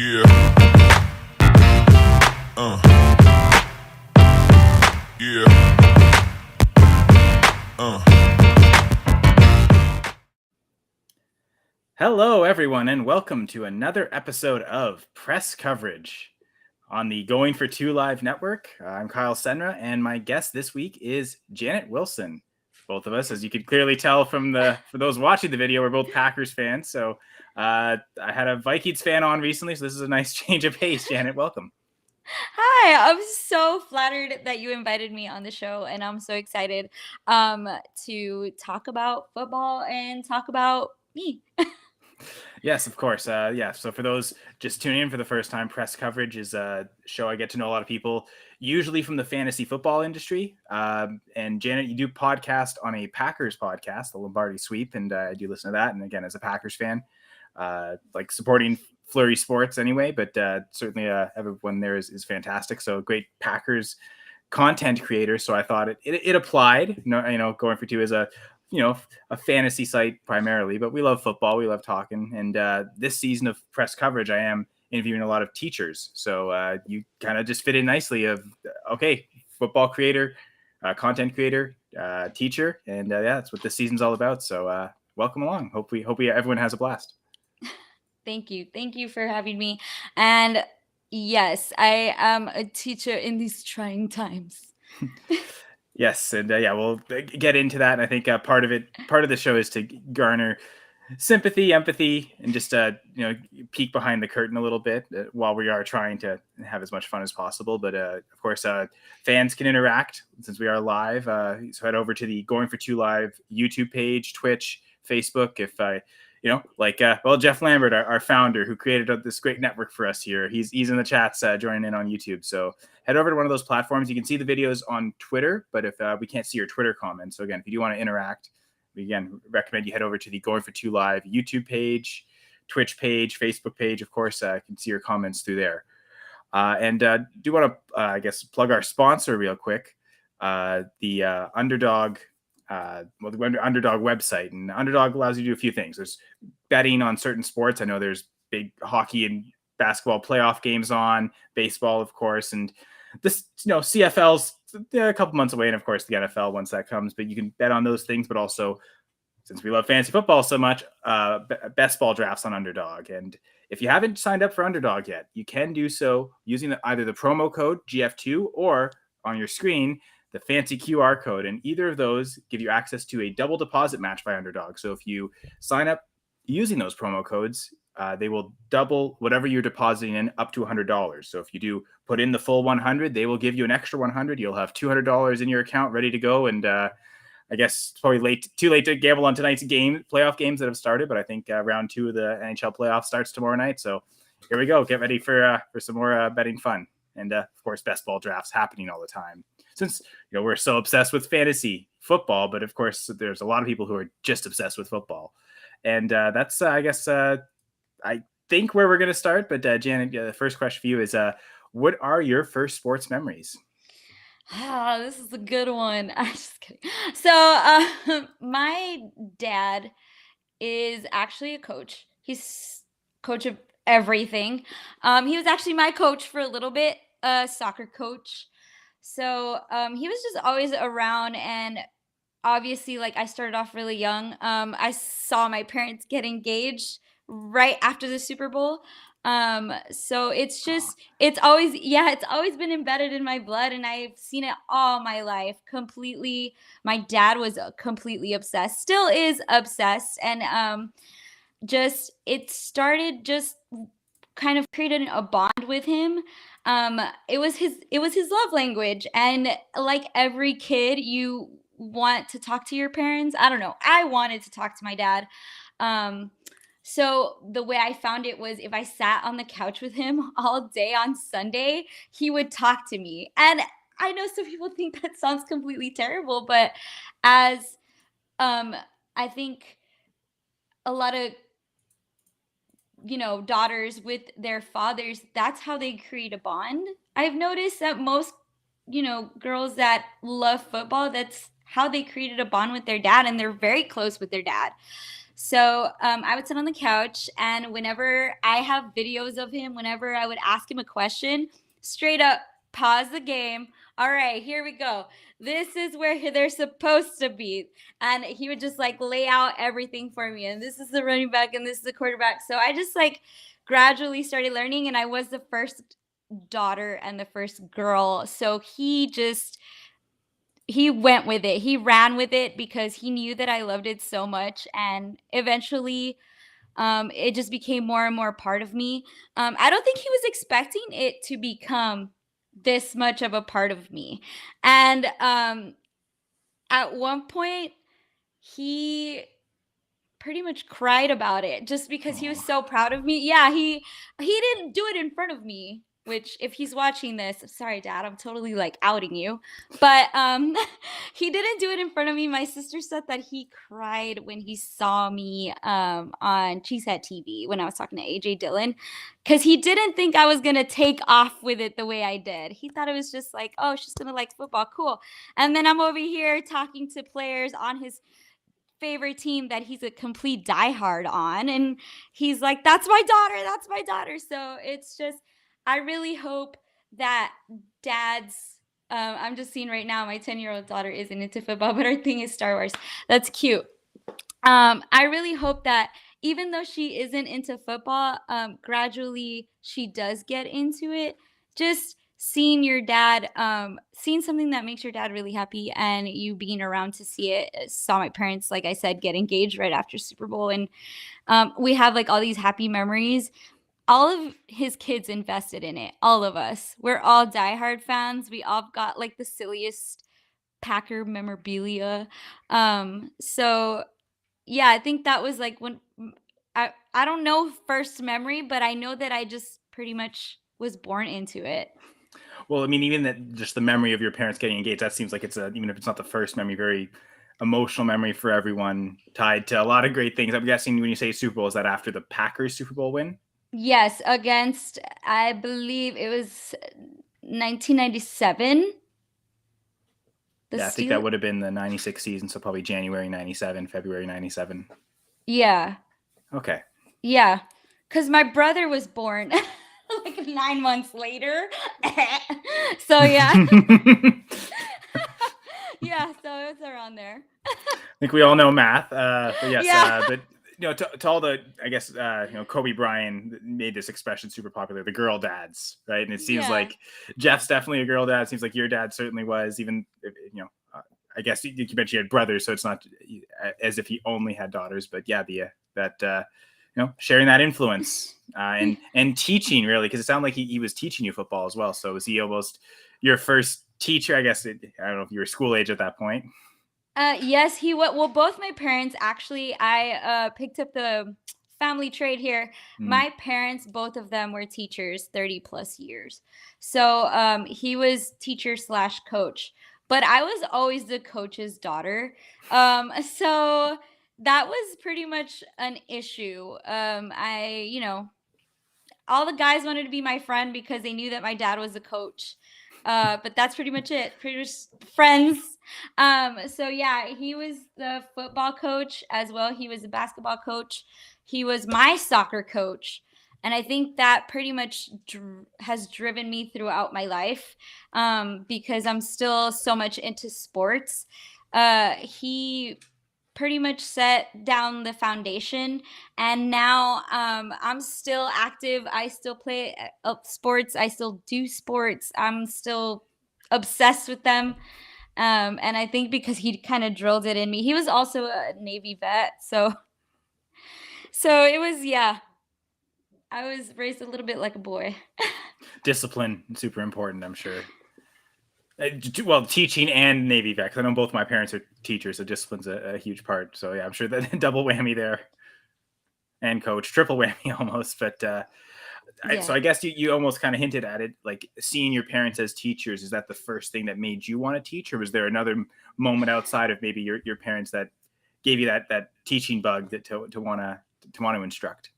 Yeah. Yeah. Hello, everyone, and welcome to another episode of Press Coverage on the Going for Two Live Network. I'm Kyle Senra, and my guest this week is Janet Wilson. Both of us, as you could clearly tell for those watching the video, we're both Packers fans. So I had a Vikings fan on recently, so this is a nice change of pace. Janet, welcome. Hi, I'm so flattered that you invited me on the show, and I'm so excited to talk about football and talk about me. Yes, of course. So for those just tuning in for the first time, Press Coverage is a show I get to know a lot of people, usually from the fantasy football industry. And Janet, you do podcast on a Packers podcast, the Lombardi Sweep, and I do listen to that. And again, as a Packers fan, like supporting Flurry Sports anyway, but certainly everyone there is fantastic. So great Packers content creator. So I thought it applied. Going for two is a fantasy site primarily, but we love football. We love talking. And this season of Press Coverage, I am interviewing a lot of teachers. So you kind of just fit in nicely of, okay, football creator, content creator, teacher. And that's what this season's all about. So welcome along. Hope everyone has a blast. Thank you. Thank you for having me. And yes, I am a teacher in these trying times. Yes, and we'll get into that. And I think part of the show is to garner sympathy, empathy, and just peek behind the curtain a little bit while we are trying to have as much fun as possible. But of course, fans can interact since we are live. So head over to the Going for Two Live YouTube page, Twitch, Facebook. If Jeff Lambert, our founder, who created this great network for us here, he's in the chats joining in on YouTube. So head over to one of those platforms. You can see the videos on Twitter, but if we can't see your Twitter comments, so again, if you do want to interact, we again recommend you head over to the Going for Two Live YouTube page, Twitch page, Facebook page. Of course, you can see your comments through there. And do want to, plug our sponsor real quick, the Underdog. The Underdog website, and Underdog allows you to do a few things. There's betting on certain sports. I know there's big hockey and basketball playoff games on, baseball, of course, and this, CFL's a couple months away, and of course the NFL once that comes. But you can bet on those things, but also, since we love fantasy football so much, best ball drafts on Underdog. And if you haven't signed up for Underdog yet, you can do so using either the promo code GF2 or on your screen the fancy QR code, and either of those give you access to a double deposit match by Underdog. So if you sign up using those promo codes, they will double whatever you're depositing in up to $100. So if you do put in the full 100, they will give you an extra 100. You'll have $200 in your account ready to go. And I guess it's probably too late to gamble on tonight's playoff games that have started, but I think round 2 of the NHL playoff starts tomorrow night. So here we go. Get ready for some more betting fun. And of course, best ball drafts happening all the time. Since we're so obsessed with fantasy football, but of course there's a lot of people who are just obsessed with football, and that's I think where we're going to start. But Janet, the first question for you is, what are your first sports memories? This is a good one. I'm just kidding. So my dad is actually a coach. He's coach of everything. He was actually my coach for a little bit, a soccer coach. So he was just always around, and obviously, like, I started off really young. I saw my parents get engaged right after the Super Bowl. So it's always been embedded in my blood, and I've seen it all my life completely. My dad was completely obsessed, still is obsessed, and it started just kind of created a bond with him. It was his love language, and like every kid, you want to talk to your parents. I don't know, I wanted to talk to my dad. So the way I found it was, if I sat on the couch with him all day on Sunday, he would talk to me. And I know some people think that sounds completely terrible, but as I think a lot of daughters with their fathers, that's how they create a bond. I've noticed that most girls that love football, that's how they created a bond with their dad, and they're very close with their dad. So I would sit on the couch, and whenever I have videos of him, whenever I would ask him a question, straight up pause the game. All right, here we go. This is where they're supposed to be. And he would just like lay out everything for me. And this is the running back, and this is the quarterback. So I just like gradually started learning, and I was the first daughter and the first girl. So he went with it. He ran with it because he knew that I loved it so much. And eventually, it just became more and more part of me. I don't think he was expecting it to become this much of a part of me. And at one point, he pretty much cried about it just because he was Aw. so proud of me. Yeah, he didn't do it in front of me, which if he's watching this, sorry dad, I'm totally like outing you. But he didn't do it in front of me. My sister said that he cried when he saw me on Cheesehead TV when I was talking to AJ Dillon, cuz he didn't think I was going to take off with it the way I did. He thought it was just like, "Oh, she's going to like football, cool." And then I'm over here talking to players on his favorite team that he's a complete diehard on, and he's like, that's my daughter, that's my daughter. So it's just, I really hope that dads, I'm just seeing right now my 10-year-old daughter isn't into football, but her thing is Star Wars. That's cute. I really hope that even though she isn't into football, gradually she does get into it. Just seeing your dad, seeing something that makes your dad really happy, and you being around to see it. Saw my parents, like I said, get engaged right after Super Bowl, and we have like all these happy memories. All of his kids invested in it. All of us. We're all diehard fans. We all got like the silliest Packer memorabilia. So yeah, I think that was like when I don't know first memory, but I know that I just pretty much was born into it. Well, I mean, even that, just the memory of your parents getting engaged, that seems like it's even if it's not the first memory, very emotional memory for everyone, tied to a lot of great things. I'm guessing when you say Super Bowl, is that after the Packers Super Bowl win? Yes, against, I believe it was 1997. Yeah, I think that would have been the 96 season, so probably January 97, February 97. Yeah. Okay. Yeah. Because my brother was born like 9 months later. So yeah. Yeah, so it was around there. I think we all know math, but yes, Yeah. but to all the, I guess, Kobe Bryant made this expression super popular, the girl dads, right? And it seems Yeah. like Jeff's definitely a girl dad. It seems like your dad certainly was, even if, I guess you mentioned you had brothers, so it's not as if he only had daughters, but yeah, sharing that influence and teaching, really, because it sounded like he was teaching you football as well. So was he almost your first teacher? I guess I don't know if you were school age at that point. Yes, he well, both my parents actually. I picked up the family trade here. My parents, both of them were teachers, 30 plus years. So he was teacher slash coach, but I was always the coach's daughter. So that was pretty much an issue. All the guys wanted to be my friend because they knew that my dad was a coach. But that's pretty much it. Pretty much friends. So yeah, he was the football coach as well. He was a basketball coach. He was my soccer coach. And I think that pretty much has driven me throughout my life, because I'm still so much into sports. He pretty much set down the foundation, and now I'm still active. I still play sports. I still do sports. I'm still obsessed with them. And I think because he kind of drilled it in me. He was also a Navy vet, so it was, yeah, I was raised a little bit like a boy. Discipline, super important, I'm sure. Well, teaching and Navy vet, because I know both my parents are teachers, so discipline's a huge part. So yeah, I'm sure that double whammy there. And coach, triple whammy almost. But Yeah. so I guess you almost kind of hinted at it, like seeing your parents as teachers. Is that the first thing that made you want to teach, or was there another moment outside of maybe your parents that gave you that teaching bug that to want to instruct?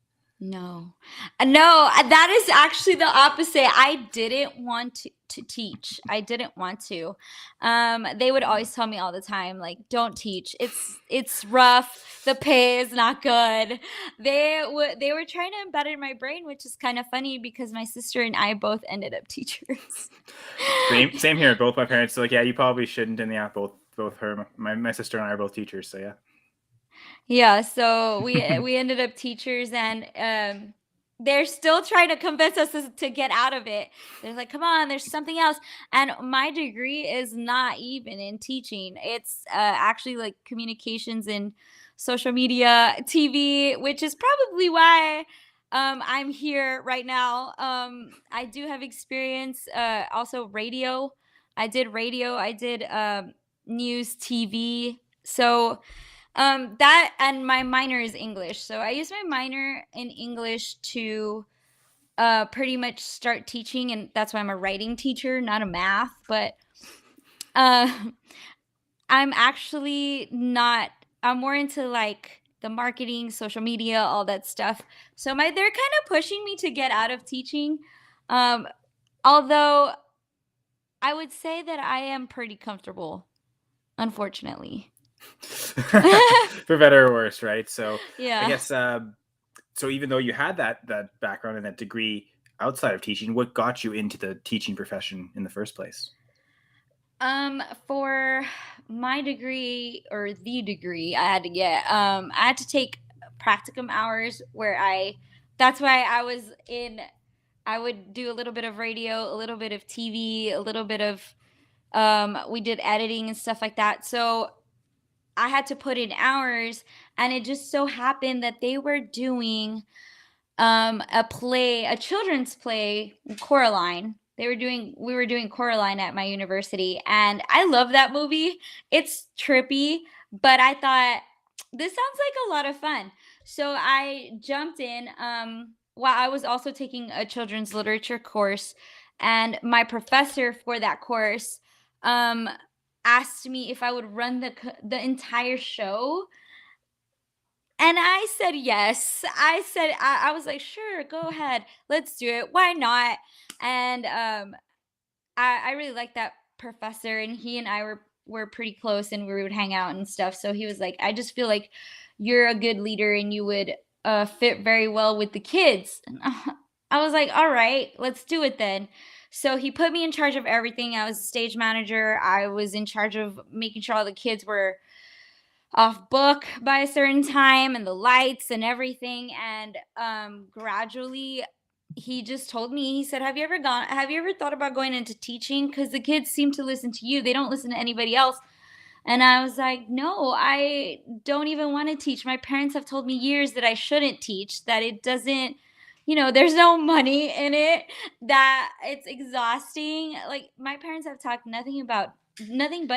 No. No, that is actually the opposite. I didn't want to teach. I didn't want to. They would always tell me all the time, like, don't teach. It's rough. The pay is not good. They were trying to embed it in my brain, which is kind of funny because my sister and I both ended up teachers. Same here. Both my parents. So like, yeah, you probably shouldn't. And yeah, both her, my sister and I are both teachers. So yeah. Yeah, so we ended up teachers, and they're still trying to convince us to get out of it. They're like, "Come on, there's something else." And my degree is not even in teaching. It's actually like communications and social media, TV, which is probably why I'm here right now. I do have experience, also radio. I did radio. I did news, TV. So that, and my minor is English. So I use my minor in English to pretty much start teaching, and that's why I'm a writing teacher, not a math. But uh I'm actually not, I'm more into like the marketing, social media, all that stuff. So they're kind of pushing me to get out of teaching. Um Although I would say that I am pretty comfortable, unfortunately. For better or worse, right? So I Yeah. guess so even though you had that background and that degree outside of teaching, what got you into the teaching profession in the first place? For my degree, or the degree I had to get, I had to take practicum hours that's why I would do a little bit of radio, a little bit of TV, a little bit of, we did editing and stuff like that. So I had to put in hours, and it just so happened that they were doing a children's play, Coraline. We were doing Coraline at my university, and I love that movie. It's trippy, but I thought this sounds like a lot of fun. So I jumped in, while I was also taking a children's literature course, and my professor for that course um asked me if I would run the entire show, and I said yes. I was like, sure, go ahead. Let's do it. Why not? And I really liked that professor, and he and I were pretty close, and we would hang out and stuff. So he was like, I just feel like you're a good leader, and you would fit very well with the kids. And I was like, all right, let's do it then. So he put me in charge of everything. I was a stage manager. I was in charge of making sure all the kids were off book by a certain time, and the lights and everything. And gradually he just told me, he said, have you ever thought about going into teaching, because the kids seem to listen to you, they don't listen to anybody else. And I was like, no, I don't even want to teach. My parents have told me years that I shouldn't teach, that it doesn't, there's no money in it, that it's exhausting. Like, my parents have talked nothing but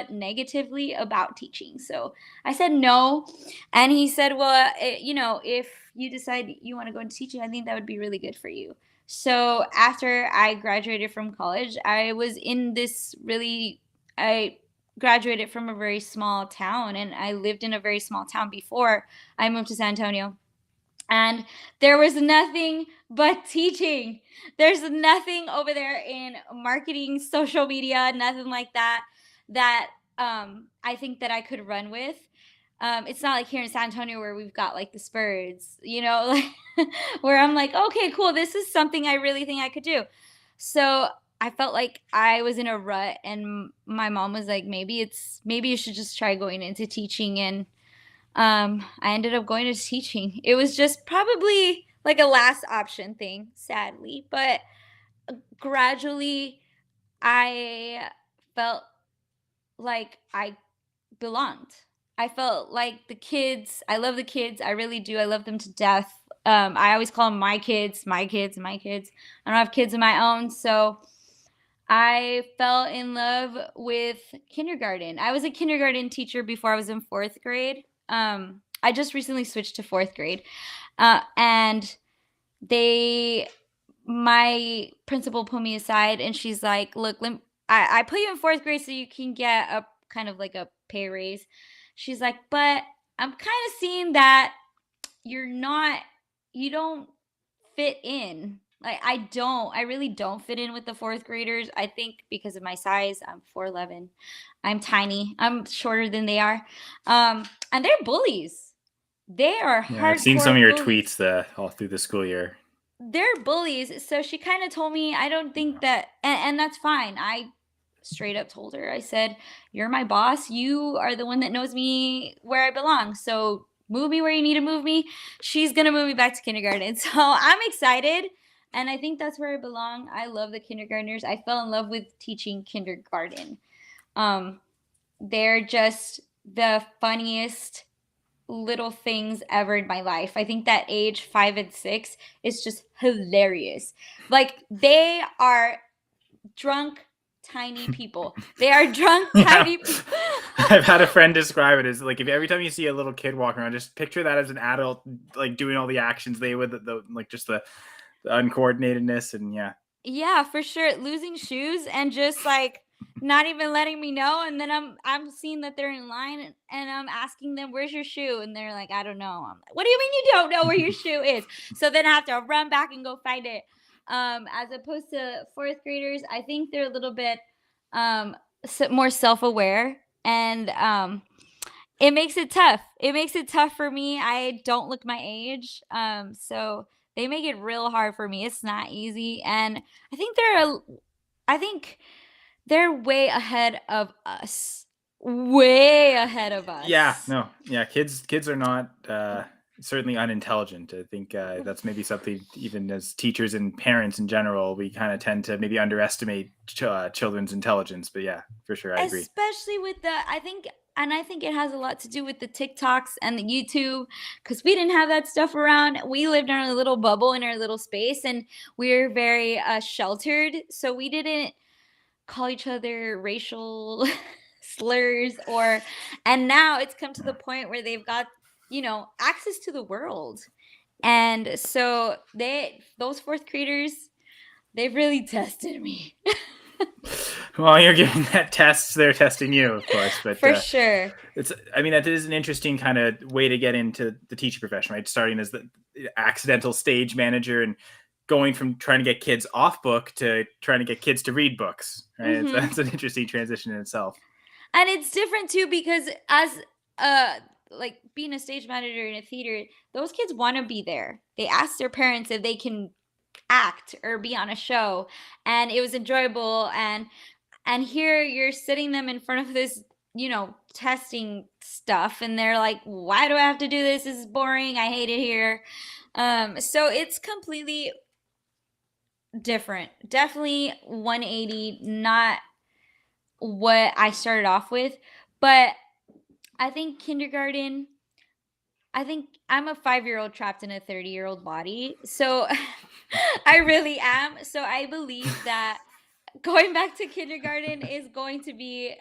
negatively about teaching. So I said no. And he said, well, if you decide you want to go into teaching, I think that would be really good for you. So after I graduated from college, I graduated from a very small town, and I lived in a very small town before I moved to San Antonio. And there was nothing but teaching. There's nothing over there in marketing, social media, nothing like that I think that I could run with. It's not like here in San Antonio where we've got like the Spurs, like where I'm like, okay, cool, this is something I really think I could do. So I felt like I was in a rut, and my mom was like, maybe you should just try going into teaching. And I ended up going into teaching. It was just probably like a last option thing, sadly, but gradually I felt like I belonged. I felt like the kids, I love the kids. I really do. I love them to death. I always call them my kids, my kids, my kids. I don't have kids of my own. So I fell in love with kindergarten. I was a kindergarten teacher before I was in fourth grade. I just recently switched to fourth grade. And my principal pulled me aside, and she's like, look, I put you in fourth grade so you can get a kind of like a pay raise. She's like, but I'm kind of seeing that you don't fit in. Like I really don't fit in with the fourth graders. I think because of my size, I'm 4'11". I'm tiny. I'm shorter than they are. And they're bullies. They are Yeah, I've seen some hardcore of your bullies. tweets all through the school year. They're bullies. So she kind of told me, I don't think that, and that's fine. I straight up told her, I said, "You're my boss. You are the one that knows me where I belong. So move me where you need to move me." She's going to move me back to kindergarten. So I'm excited. And I think that's where I belong. I love the kindergartners. I fell in love with teaching kindergarten. They're just the funniest little things ever in my life. I think that age 5 and 6 is just hilarious. Like they are drunk tiny people. They are drunk tiny people. I've had a friend describe it as like if every time you see a little kid walking around, just picture that as an adult, like doing all the actions they would, like just the uncoordinatedness and yeah. Yeah, for sure. Losing shoes and just like not even letting me know. And then I'm seeing that they're in line and I'm asking them, "Where's your shoe?" And they're like, "I don't know." I'm like, "What do you mean you don't know where your shoe is?" So then I have to run back and go find it. As opposed to fourth graders, I think they're a little bit more self-aware and it makes it tough. It makes it tough for me. I don't look my age. So they make it real hard for me. It's not easy. And I think they're way ahead of us. Way ahead of Yeah, us. no, yeah, kids are not certainly unintelligent. I think that's maybe something even as teachers and parents in general, we kind of tend to maybe underestimate children's intelligence. But yeah, for sure, I agree. Especially with I think it has a lot to do with the TikToks and the YouTube because we didn't have that stuff around. We lived in our little bubble in our little space and we were very sheltered. So we didn't call each other racial slurs and now it's come to the point where they've got, access to the world. And so those fourth graders, they've really tested me. Well, you're giving that test, they're testing you, of course. But For sure. I mean, that is an interesting kind of way to get into the teaching profession, right? Starting as the accidental stage manager and going from trying to get kids off book to trying to get kids to read books, right? Mhm. That's an interesting transition in itself. And it's different too because as like being a stage manager in a theater, those kids want to be there. They ask their parents if they can act or be on a show, and it was enjoyable. And here you're sitting them in front of this, testing stuff, and they're like, "Why do I have to do this? This is boring. I hate it here." So it's completely different. Definitely 180, not what I started off with. But I think kindergarten, I think I'm a 5-year-old trapped in a 30-year-old body. So I really am. So I believe that going back to kindergarten is going to be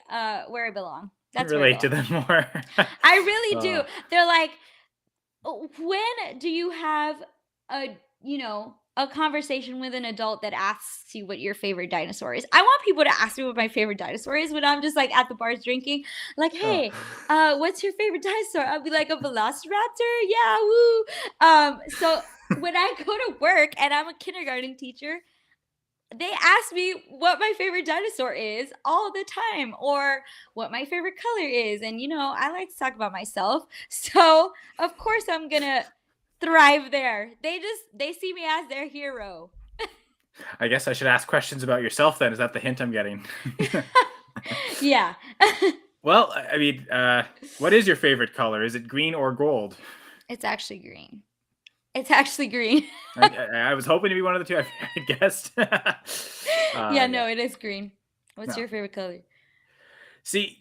where I belong. That's where I Relate to belong. them more. I really do. Oh. They're like, when do you have a conversation with an adult that asks you what your favorite dinosaur is? I want people to ask me what my favorite dinosaur is when I'm just like at the bars drinking. Like, "Hey, what's your favorite dinosaur?" I'll be like, "A velociraptor." Yeah, woo. So when I go to work and I'm a kindergarten teacher, they ask me what my favorite dinosaur is all the time or what my favorite color is. And, I like to talk about myself. So, of course, I'm going to thrive there. They see me as their hero. I guess I should ask questions about yourself then. Is that the hint I'm getting? Yeah. Well, I mean, what is your favorite color? Is it green or gold? It's actually green. It's actually green. I was hoping to be one of the two. I guessed. Yeah, no, it is green. What's No. your favorite color? See,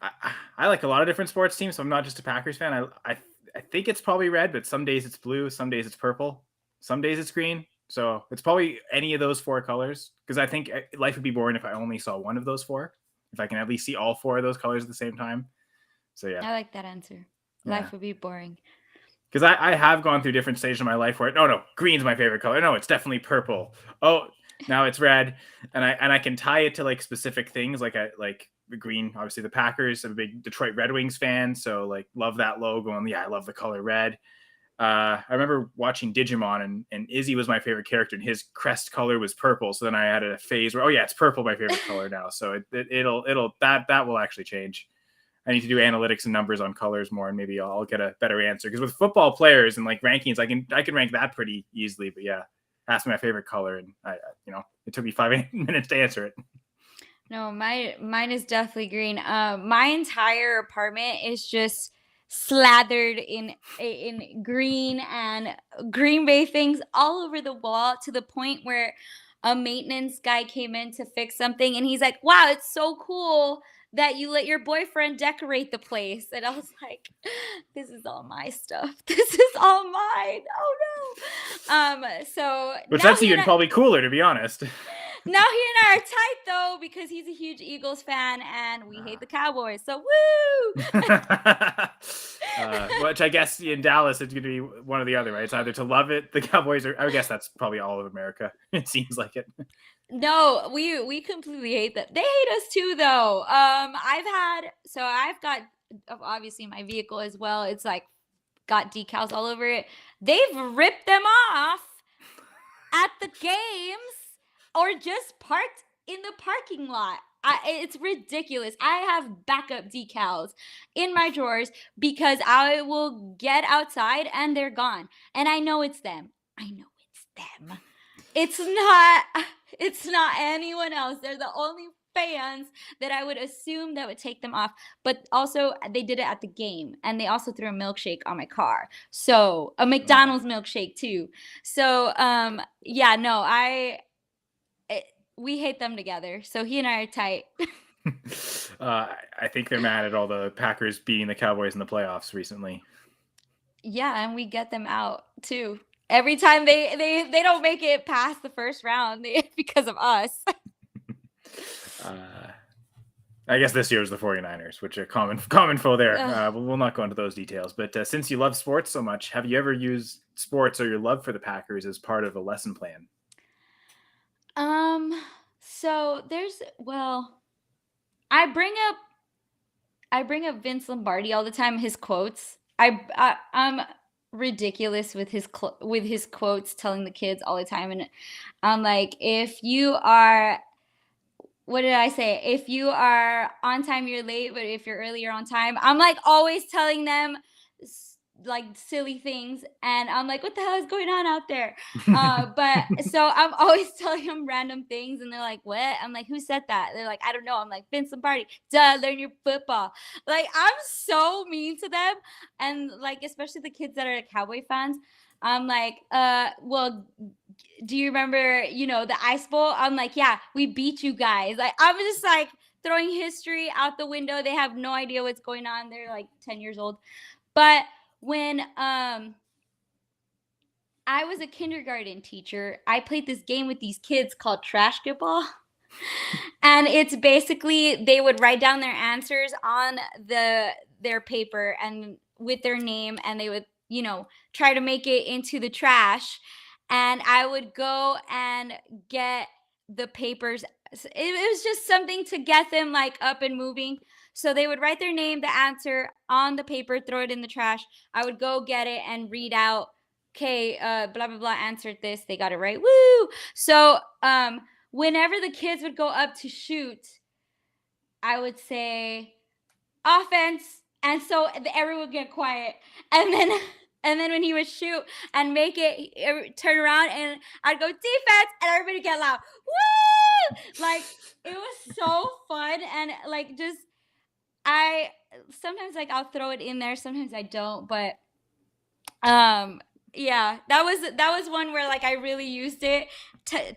I like a lot of different sports teams, so I'm not just a Packers fan. I think it's probably red, but some days it's blue, some days it's purple, some days it's green. So it's probably any of those four colors because I think life would be boring if I only saw one of those four. If I can at least see all four of those colors at the same time. So yeah. I like that answer. Yeah. Life would be boring. Because I have gone through different stages of my life where no, green's my favorite color. No, it's definitely purple. Oh, now it's red, and I can tie it to like specific things like the green. Obviously, the Packers. I'm a big Detroit Red Wings fan, so like love that logo and yeah, I love the color red. I remember watching Digimon, and Izzy was my favorite character, and his crest color was purple. So then I had a phase where, oh yeah, it's purple, my favorite color now. So that will actually change. I need to do analytics and numbers on colors more, and maybe I'll get a better answer. Because with football players and like rankings, I can rank that pretty easily. But yeah, ask me my favorite color, and it took me 5 minutes to answer it. No, mine is definitely green. My entire apartment is just slathered in green and Green Bay things all over the wall, to the point where a maintenance guy came in to fix something, and he's like, "Wow, it's so cool that you let your boyfriend decorate the place." And I was like, "This is all my stuff. This is all mine. Oh no." So Which now that's even probably cooler, to be honest. now he and I are tight though, because he's a huge Eagles fan and we hate the Cowboys. So woo! Which I guess in Dallas it's going to be one or the other, right? It's either to love it, the Cowboys, or I guess that's probably all of America. It seems like it. No, we completely hate them. They hate us too though. I've got obviously my vehicle as well. It's like got decals all over it. They've ripped them off at the games or just parked in the parking lot. It's ridiculous. I have backup decals in my drawers because I will get outside and they're gone. And I know it's them. I know it's them. It's not anyone else. They're the only fans that I would assume that would take them off. But also they did it at the game, and they also threw a milkshake on my car. So a McDonald's milkshake too. So yeah, no, we hate them together. So he and I are tight. I think they're mad at all the Packers beating the Cowboys in the playoffs recently. Yeah, and we get them out too. Every time they don't make it past the first round because of us. I guess this year was the 49ers, which are common foe there. We'll not go into those details. But since you love sports so much, have you ever used sports or your love for the Packers as part of a lesson plan? So I bring up Vince Lombardi all the time, his quotes. I'm ridiculous with his quotes, telling the kids all the time, and I'm like, what did I say? If you are on time, you're late, but if you're early, you're on time. I'm like always telling them like silly things, and I'm like, what the hell is going on out there? But so I'm always telling them random things, and they're like, what? I'm like, who said that? They're like, I don't know. I'm like, Vince Lombardi. Duh, learn your football. Like, I'm so mean to them, and like especially the kids that are Cowboy fans. I'm like, well, do you remember, the Ice Bowl? I'm like, yeah, we beat you guys. Like, I'm just like throwing history out the window. They have no idea what's going on. They're like 10 years old. But when I was a kindergarten teacher, I played this game with these kids called Trashketball. And it's basically they would write down their answers on their paper and with their name, and they would, try to make it into the trash. And I would go and get the papers. It was just something to get them like up and moving. So they would write their name, the answer on the paper, throw it in the trash. I would go get it and read out, okay, blah, blah, blah, answered this. They got it right. Woo! So whenever the kids would go up to shoot, I would say offense. And so everyone would get quiet. And then when he would shoot and make it, turn around and I'd go defense, and everybody would get loud. Woo! Like, it was so fun. And like, just, sometimes like I'll throw it in there, sometimes I don't, but yeah, that was one where like I really used it,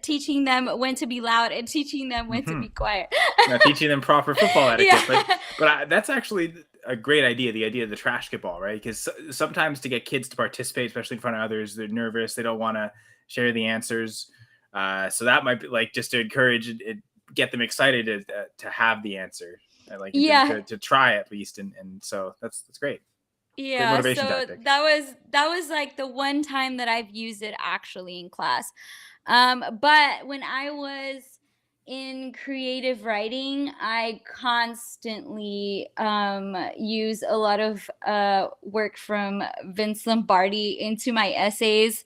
teaching them when to be loud and teaching them when to be quiet. Teaching them proper football etiquette. Yeah. But that's actually a great idea, the idea of the Trashketball, right? Because sometimes to get kids to participate, especially in front of others, they're nervous, they don't want to share the answers. So that might be like just to encourage it, get them excited to have the answer, like to try at least, and so that's great. Yeah, so tactic. that was like the one time that I've used it actually in class. But when I was in creative writing, I constantly use a lot of work from Vince Lombardi into my essays.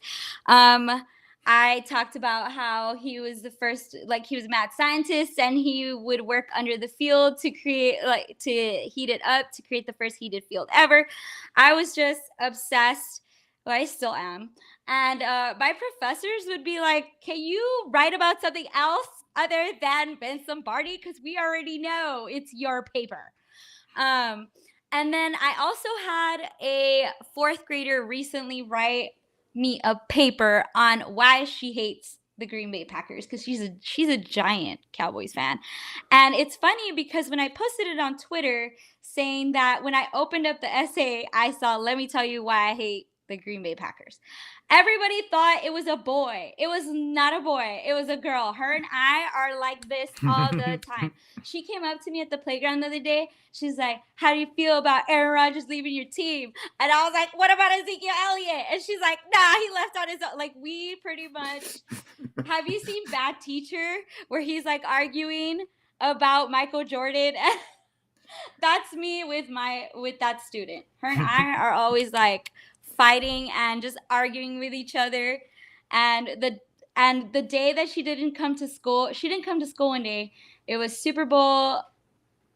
I talked about how he was the first, like he was a mad scientist, and he would work under the field to create, like to heat it up to create the first heated field ever. I was just obsessed. Well, I still am. And my professors would be like, can you write about something else other than Vince Lombardi? Because we already know it's your paper. Um, and then I also had a fourth grader recently write me a paper on why she hates the Green Bay Packers, because she's a giant Cowboys fan. And it's funny because when I posted it on Twitter saying that when I opened up the essay, I saw, let me tell you why I hate the Green Bay Packers. Everybody thought it was a boy. It was not a boy. It was a girl. Her and I are like this all the time. She came up to me at the playground the other day. She's like, how do you feel about Aaron Rodgers leaving your team? And I was like, what about Ezekiel Elliott? And she's like, nah, he left on his own. Like, we pretty much, have you seen Bad Teacher where he's like arguing about Michael Jordan? That's me with that student. Her and I are always like fighting and just arguing with each other. And the day that she didn't come to school, she didn't come to school one day. It was Super Bowl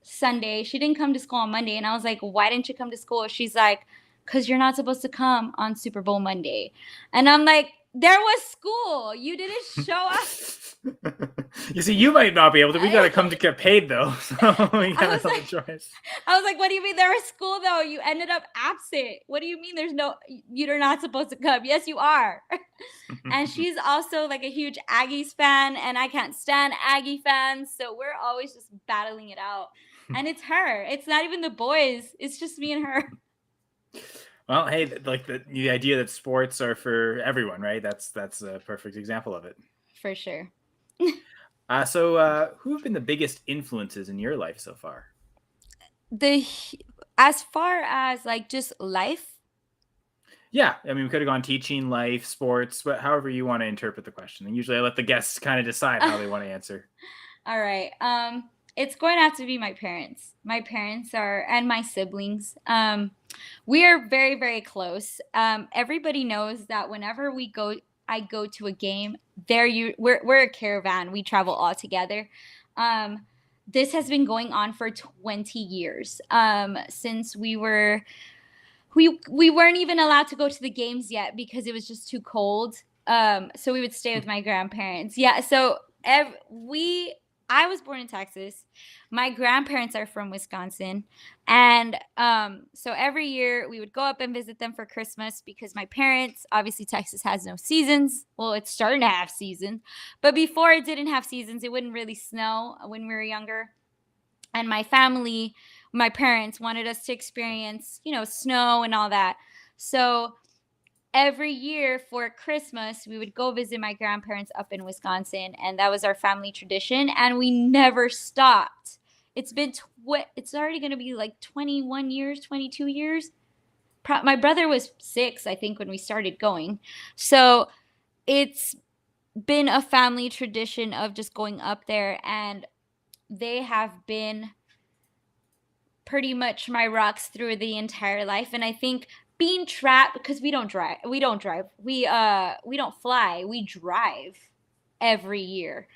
Sunday. She didn't come to school on Monday. And I was like, why didn't you come to school? She's like, because you're not supposed to come on Super Bowl Monday. And I'm like, there was school. You didn't show up. You see, you might not be able to. We got to come to get paid, though. So we got to have a choice. I was like, what do you mean there was school, though? You ended up absent. What do you mean you're not supposed to come? Yes, you are. And she's also like a huge Aggies fan, and I can't stand Aggie fans. So we're always just battling it out. And it's her. It's not even the boys. It's just me and her. Well, hey, like the idea that sports are for everyone, right? That's a perfect example of it. For sure. So who have been the biggest influences in your life so far? As far as like just life? Yeah, I mean, we could have gone teaching, life, sports, but however you want to interpret the question. And usually I let the guests kind of decide how they want to answer. All right. It's going to have to be my parents. My parents and my siblings. We are very, very close. Everybody knows that whenever I go to a game, we're a caravan. We travel all together. This has been going on for 20 years. Since we weren't even allowed to go to the games yet because it was just too cold. So we would stay with my grandparents. Yeah. So I was born in Texas. My grandparents are from Wisconsin. And so every year we would go up and visit them for Christmas because my parents, obviously Texas has no seasons. Well, it's starting to have seasons. But before it didn't have seasons, it wouldn't really snow when we were younger. And my parents wanted us to experience, snow and all that. So every year for Christmas, we would go visit my grandparents up in Wisconsin, and that was our family tradition, and we never stopped. It's been it's already going to be like 21 years, 22 years. My brother was 6, I think, when we started going. So it's been a family tradition of just going up there, and they have been pretty much my rocks through the entire life. And I think being trapped, because we don't drive, we don't fly, we drive every year.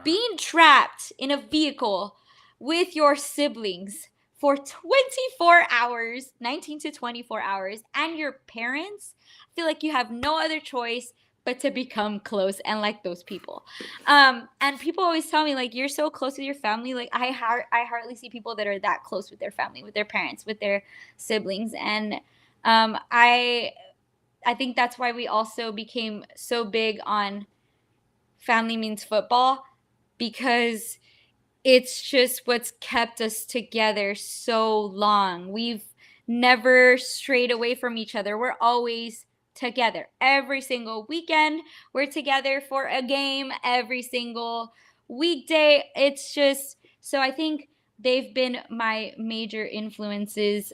Being trapped in a vehicle with your siblings for 24 hours, 19 to 24 hours, and your parents, I feel like you have no other choice but to become close and like those people. And people always tell me, like, you're so close with your family. Like, I hardly see people that are that close with their family, with their parents, with their siblings. And I think that's why we also became so big on Family Means Football, because it's just what's kept us together so long. We've never strayed away from each other. We're always together. Every single weekend, we're together for a game. Every single weekday. It's just, so I think they've been my major influences.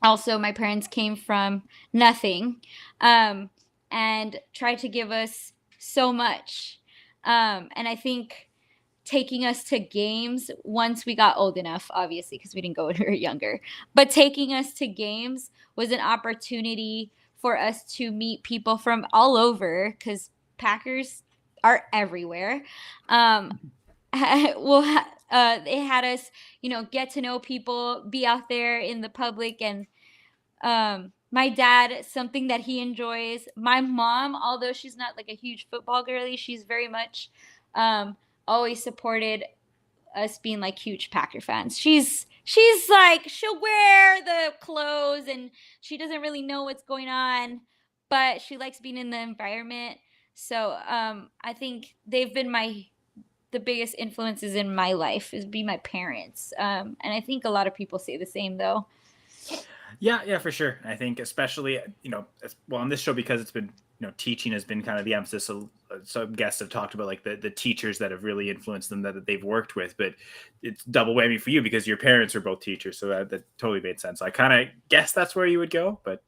Also, my parents came from nothing and tried to give us so much. And I think taking us to games once we got old enough, obviously, because we didn't go when we were younger. But taking us to games was an opportunity for us to meet people from all over, because Packers are everywhere. They had us, get to know people, be out there in the public, and my dad, something that he enjoys. My mom, although she's not like a huge football girly, she's very much always supported us being like huge Packer fans. She's like, she'll wear the clothes and she doesn't really know what's going on, but she likes being in the environment. So I think they've been the biggest influences in my life is be my parents. And I think a lot of people say the same though. Yeah, for sure. I think especially, on this show, because it's been, teaching has been kind of the emphasis. So some guests have talked about like the teachers that have really influenced them that they've worked with, but it's double whammy for you because your parents are both teachers. So that totally made sense. I kind of guessed that's where you would go, but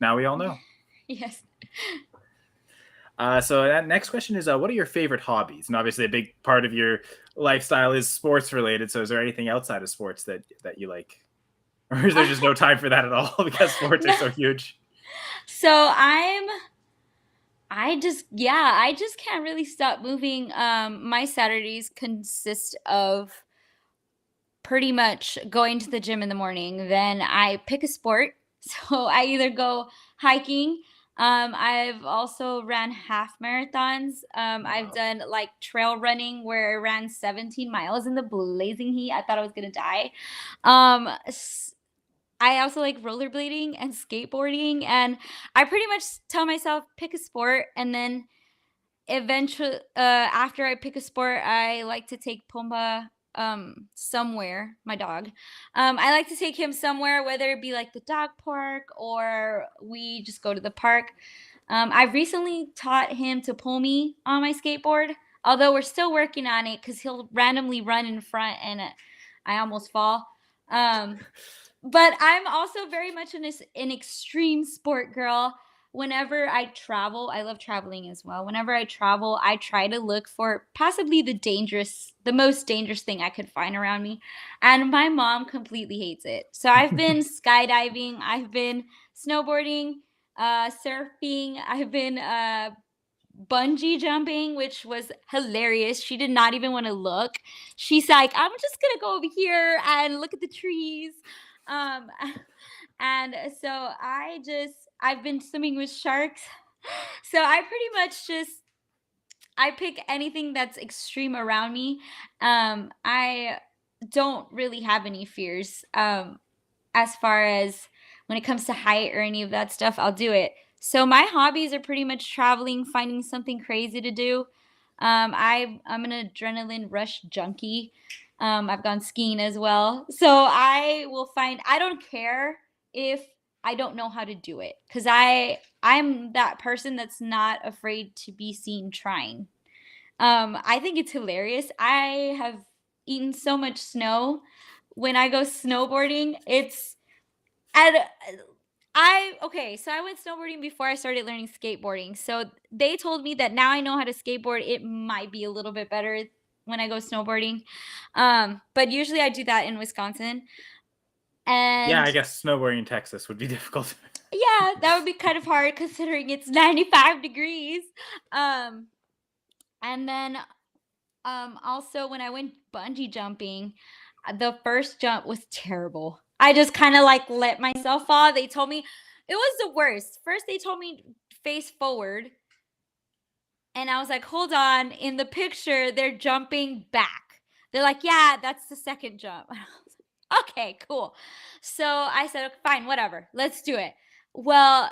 now we all know. Yes. So that next question is, what are your favorite hobbies? And obviously a big part of your lifestyle is sports related. So is there anything outside of sports that you like? Or is there just no time for that at all because sports are so huge? So I just can't really stop moving. My Saturdays consist of pretty much going to the gym in the morning. Then I pick a sport. So I either go hiking. I've also ran half marathons. I've done like trail running where I ran 17 miles in the blazing heat. I thought I was going to die. I also like rollerblading and skateboarding, and I pretty much tell myself pick a sport, and then eventually after I pick a sport, I like to take Pumba somewhere, my dog. I like to take him somewhere, whether it be like the dog park or we just go to the park. I've recently taught him to pull me on my skateboard, although we're still working on it because he'll randomly run in front and I almost fall. But I'm also very much an extreme sport girl. Whenever I travel, I love traveling as well. Whenever I travel, I try to look for possibly the most dangerous thing I could find around me. And my mom completely hates it. So I've been skydiving, I've been snowboarding, surfing, I've been bungee jumping, which was hilarious. She did not even want to look. She's like, I'm just gonna go over here and look at the trees. And so I've been swimming with sharks. So I pretty much I pick anything that's extreme around me. I don't really have any fears. As far as when it comes to height or any of that stuff, I'll do it. So my hobbies are pretty much traveling, finding something crazy to do. I'm an adrenaline rush junkie. I've gone skiing as well. So I don't care if I don't know how to do it because I'm that person that's not afraid to be seen trying. I think it's hilarious. I have eaten so much snow when I go snowboarding. And so I went snowboarding before I started learning skateboarding. So they told me that now I know how to skateboard, it might be a little bit better when I go snowboarding. But usually I do that in Wisconsin. And yeah, I guess snowboarding in Texas would be difficult. Yeah, that would be kind of hard considering it's 95 degrees. And then also when I went bungee jumping, the first jump was terrible. I just kind of like let myself fall. They told me it was the worst. First, they told me face forward. And I was like, hold on. In the picture, they're jumping back. They're like, yeah, that's the second jump. I was like, okay, cool. So I said, okay, fine, whatever. Let's do it. Well,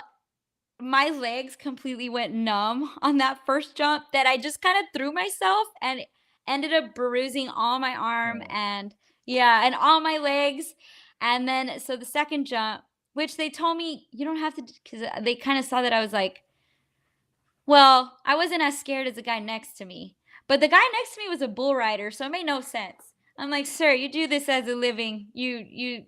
my legs completely went numb on that first jump that I just kind of threw myself and ended up bruising all my arm and all my legs. And then, so the second jump, which they told me you don't have to, because they kind of saw that I was like, well, I wasn't as scared as the guy next to me. But the guy next to me was a bull rider, so it made no sense. I'm like, sir, you do this as a living. You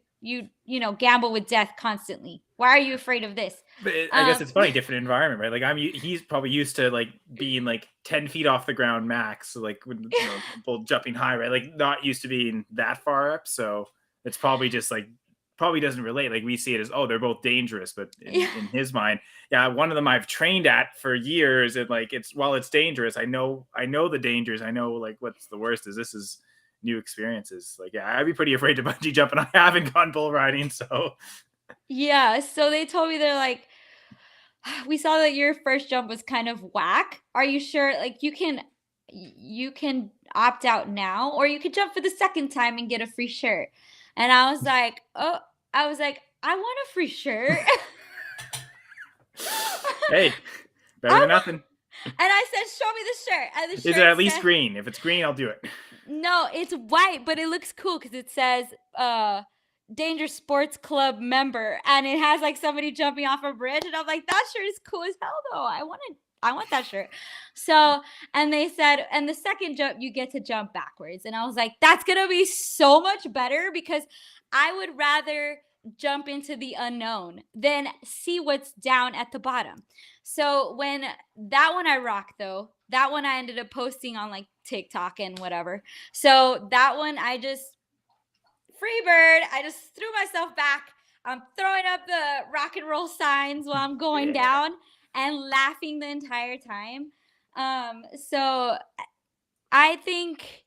gamble with death constantly. Why are you afraid of this? But I guess it's funny, different environment, right? Like he's probably used to like being like 10 feet off the ground max, so like when people jumping high, right? Like not used to being that far up, so it's probably just like probably doesn't relate. Like we see it as they're both dangerous, but in his mind, one of them I've trained at for years, and like while it's dangerous, I know the dangers. I know like what's the worst is this is new experiences. Like I'd be pretty afraid to bungee jump, and I haven't gone bull riding, so. Yeah, so they told me they're like, we saw that your first jump was kind of whack. Are you sure? Like you can opt out now, or you could jump for the second time and get a free shirt. And I was like, I want a free shirt. Hey, better than nothing. And I said, show me the shirt. And the Is shirt it at least green? If it's green, I'll do it. No, it's white, but it looks cool because it says Danger Sports Club member, and it has like somebody jumping off a bridge, and I'm like, that shirt is cool as hell though. I want that shirt. So, and they said, and the second jump you get to jump backwards, and I was like, that's gonna be so much better because I would rather jump into the unknown than see what's down at the bottom. So when that one I rocked though, that one I ended up posting on like TikTok and whatever. So that one I just Freebird. I just threw myself back. I'm throwing up the rock and roll signs while I'm going down and laughing the entire time. So I think,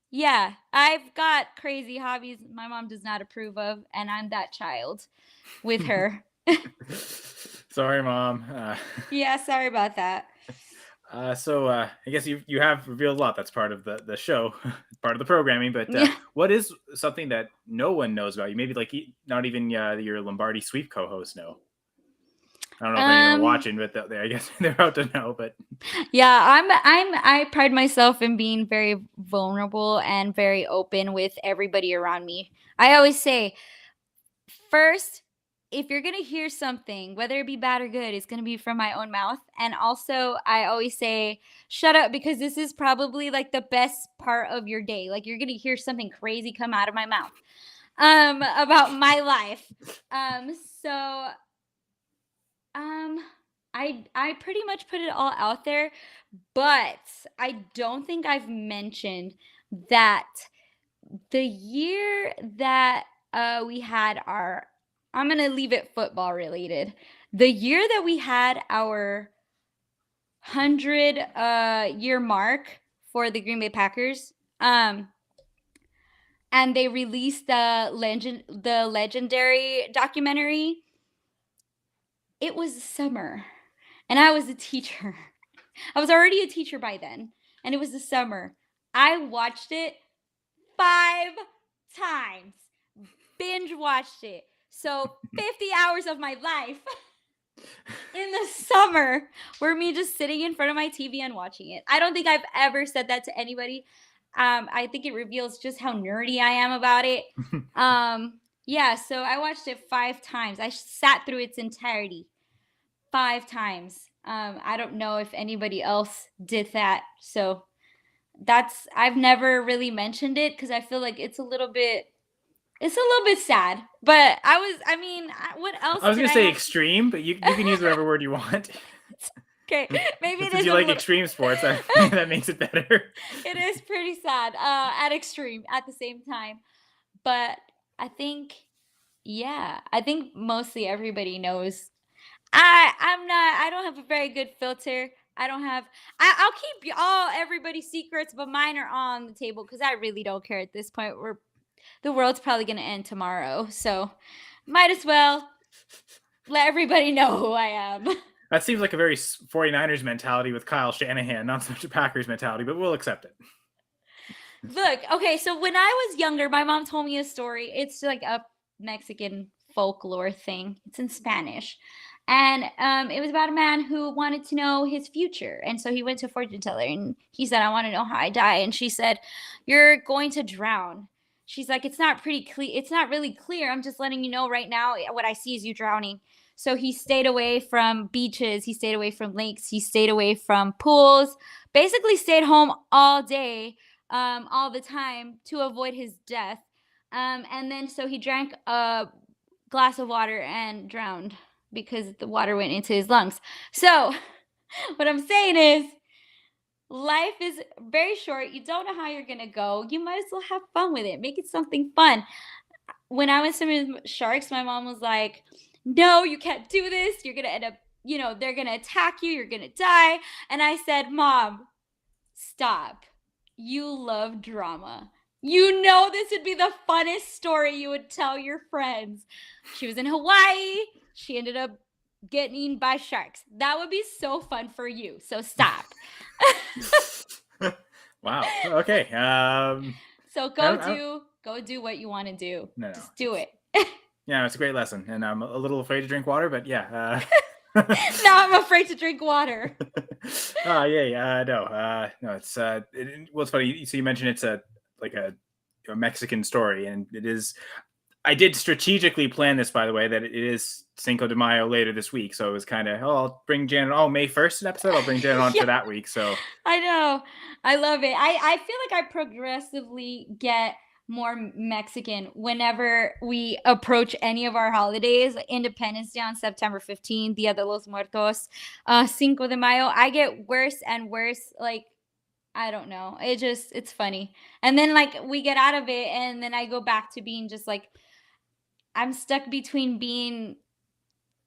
I've got crazy hobbies my mom does not approve of, and I'm that child with her. Sorry, Mom. Yeah, sorry about that. So I guess you have revealed a lot. That's part of the show, part of the programming. But what is something that no one knows about you? Maybe like not even your Lombardi Sweep co-host know. I don't know if anyone's watching, but I guess they're out to know. But yeah, I pride myself in being very vulnerable and very open with everybody around me. I always say, first, if you're going to hear something, whether it be bad or good, it's going to be from my own mouth. And also, I always say, shut up, because this is probably like the best part of your day. Like you're going to hear something crazy come out of my mouth about my life. I pretty much put it all out there, but I don't think I've mentioned that the year that we had our, I'm going to leave it football related. The year that we had our 100-year mark for the Green Bay Packers, and they released the legendary documentary. It was summer, and I was a teacher. I was already a teacher by then, and it was the summer. I watched it 5 times, binge watched it. So 50 hours of my life in the summer were me just sitting in front of my TV and watching it. I don't think I've ever said that to anybody. I think it reveals just how nerdy I am about it. So I watched it 5 times. I sat through its entirety 5 times. I don't know if anybody else did that. So I've never really mentioned it because I feel like it's a little bit sad. But what else? I was going to say extreme, but you can use whatever word you want. Okay, maybe it is. Since you like extreme sports, that makes it better. It is pretty sad at extreme at the same time. But I think mostly everybody knows. I don't have a very good filter. I'll keep everybody's secrets, but mine are on the table because I really don't care at this point. The world's probably going to end tomorrow. So might as well let everybody know who I am. That seems like a very 49ers mentality with Kyle Shanahan, not so much a Packers mentality, but we'll accept it. Look, okay, so when I was younger, my mom told me a story. It's like a Mexican folklore thing. It's in Spanish. And it was about a man who wanted to know his future. And so he went to a fortune teller and he said, I want to know how I die. And she said, you're going to drown. She's like, it's not really clear. I'm just letting you know right now what I see is you drowning. So he stayed away from beaches. He stayed away from lakes. He stayed away from pools, basically stayed home all day, all the time to avoid his death. And then so he drank a glass of water and drowned. because the water went into his lungs. So what I'm saying is life is very short. You don't know how you're going to go. You might as well have fun with it. Make it something fun. When I was swimming with sharks, my mom was like, no, you can't do this. You're going to end up, they're going to attack you. You're going to die. And I said, Mom, stop. You love drama. You know this would be the funnest story you would tell your friends. She was in Hawaii. She ended up getting eaten by sharks. That would be so fun for you. So stop. Wow. Okay. So go do what you want to do. No. Just do it. Yeah, it's a great lesson, and I'm a little afraid to drink water, but yeah. Now I'm afraid to drink water. No. It's well, it's funny. So you mentioned it's a Mexican story, and it is. I did strategically plan this, by the way, that it is Cinco de Mayo later this week. So it was kind of, I'll bring Janet. May 1st episode. I'll bring Janet on for that week. So I know. I love it. I feel like I progressively get more Mexican whenever we approach any of our holidays. Independence Day on September 15th, Dia de los Muertos, Cinco de Mayo. I get worse and worse. Like, I don't know. It's funny. And then we get out of it, and then I go back to being just I'm stuck between being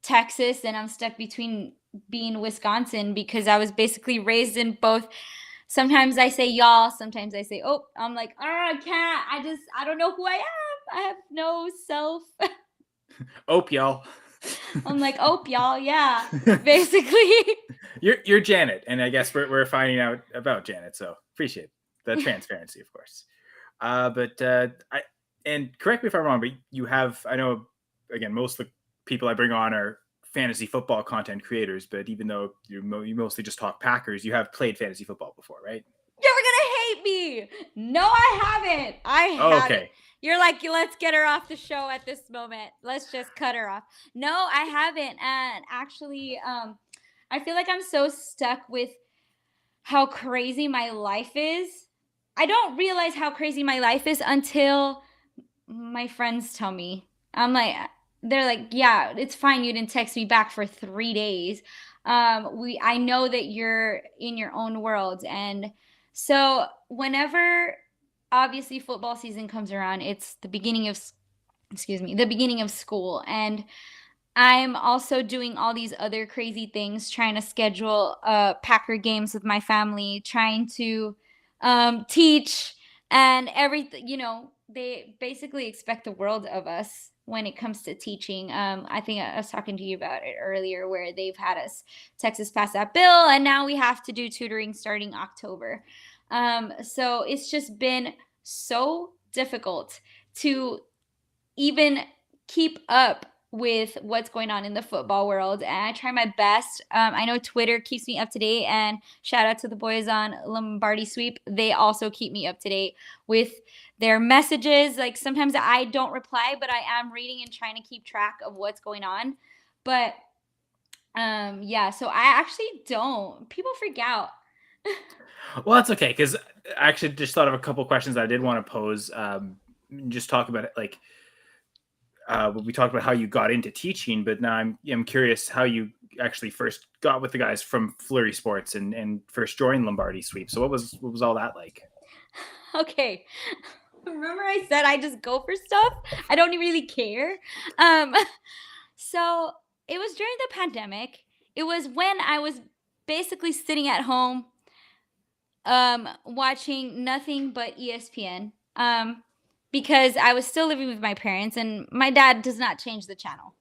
Texas and I'm stuck between being Wisconsin, because I was basically raised in both. Sometimes I say y'all, sometimes I say, oh, I'm like, I can't. I don't know who I am. I have no self. Ope, y'all. I'm like, y'all. Yeah, basically. You're Janet, and I guess we're finding out about Janet, so appreciate the transparency, of course. And correct me if I'm wrong, but you have, I know, again, most of the people I bring on are fantasy football content creators, but even though you mostly just talk Packers, you have played fantasy football before, right? You're gonna hate me. No, I haven't. I haven't. Okay. You're like, let's get her off the show at this moment. Let's just cut her off. No, I haven't. And actually, I feel like I'm so stuck with how crazy my life is. I don't realize how crazy my life is until my friends tell me. They're like, yeah, it's fine. You didn't text me back for 3 days. I know that you're in your own world. And so whenever obviously football season comes around, it's the beginning of school. And I'm also doing all these other crazy things, trying to schedule Packer games with my family, trying to teach and everything. They basically expect the world of us when it comes to teaching. I think I was talking to you about it earlier, where they've had Texas pass that bill, and now we have to do tutoring starting October. So it's just been so difficult to even keep up with what's going on in the football world, and I try my best. I know Twitter keeps me up to date, and shout out to the boys on Lombardi Sweep. They also keep me up to date with their messages. Like, sometimes I don't reply, but I am reading and trying to keep track of what's going on. But yeah, so I actually don't. People freak out. Well, that's okay, because I actually just thought of a couple questions that I did want to pose. Just talk about it, we talked about how you got into teaching, but now I'm curious how you actually first got with the guys from Flurry Sports and first joined Lombardi Sweep. So what was all that like? Okay. Remember I said I just go for stuff? I don't really care. So it was during the pandemic. It was when I was basically sitting at home watching nothing but ESPN. Because I was still living with my parents, and my dad does not change the channel.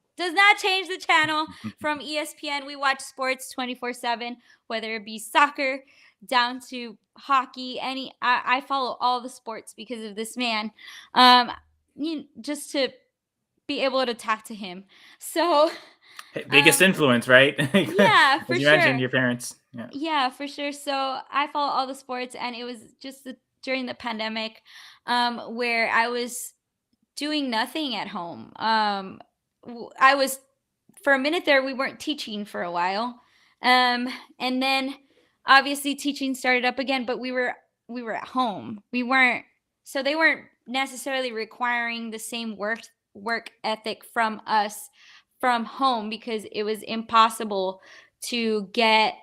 From ESPN. We watch sports 24/7, whether it be soccer down to hockey. I follow all the sports because of this man. Just to be able to talk to him. So biggest influence, right? Yeah, for As you sure. mentioned, your parents. Yeah, for sure. So I follow all the sports, and it was just during the pandemic, where I was doing nothing at home. I was, for a minute there, we weren't teaching for a while. And then obviously teaching started up again, but we were at home. So they weren't necessarily requiring the same work ethic from us from home because it was impossible to get,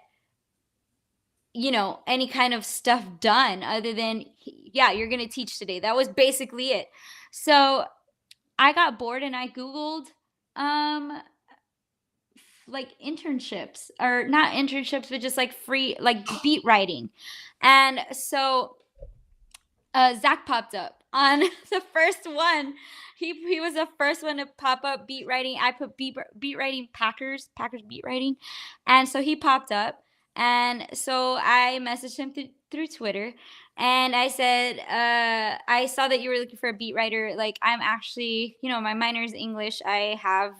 any kind of stuff done other than, yeah, you're going to teach today. That was basically it. So I got bored and I Googled, um, like internships, or not internships, but just like free, like beat writing. And so Zach popped up on the first one. He was the first one to pop up, beat writing. I put beat writing Packers beat writing, and so he popped up, and so I messaged him through Twitter, and I said, I saw that you were looking for a beat writer. Like, I'm actually, my minor is English. I have,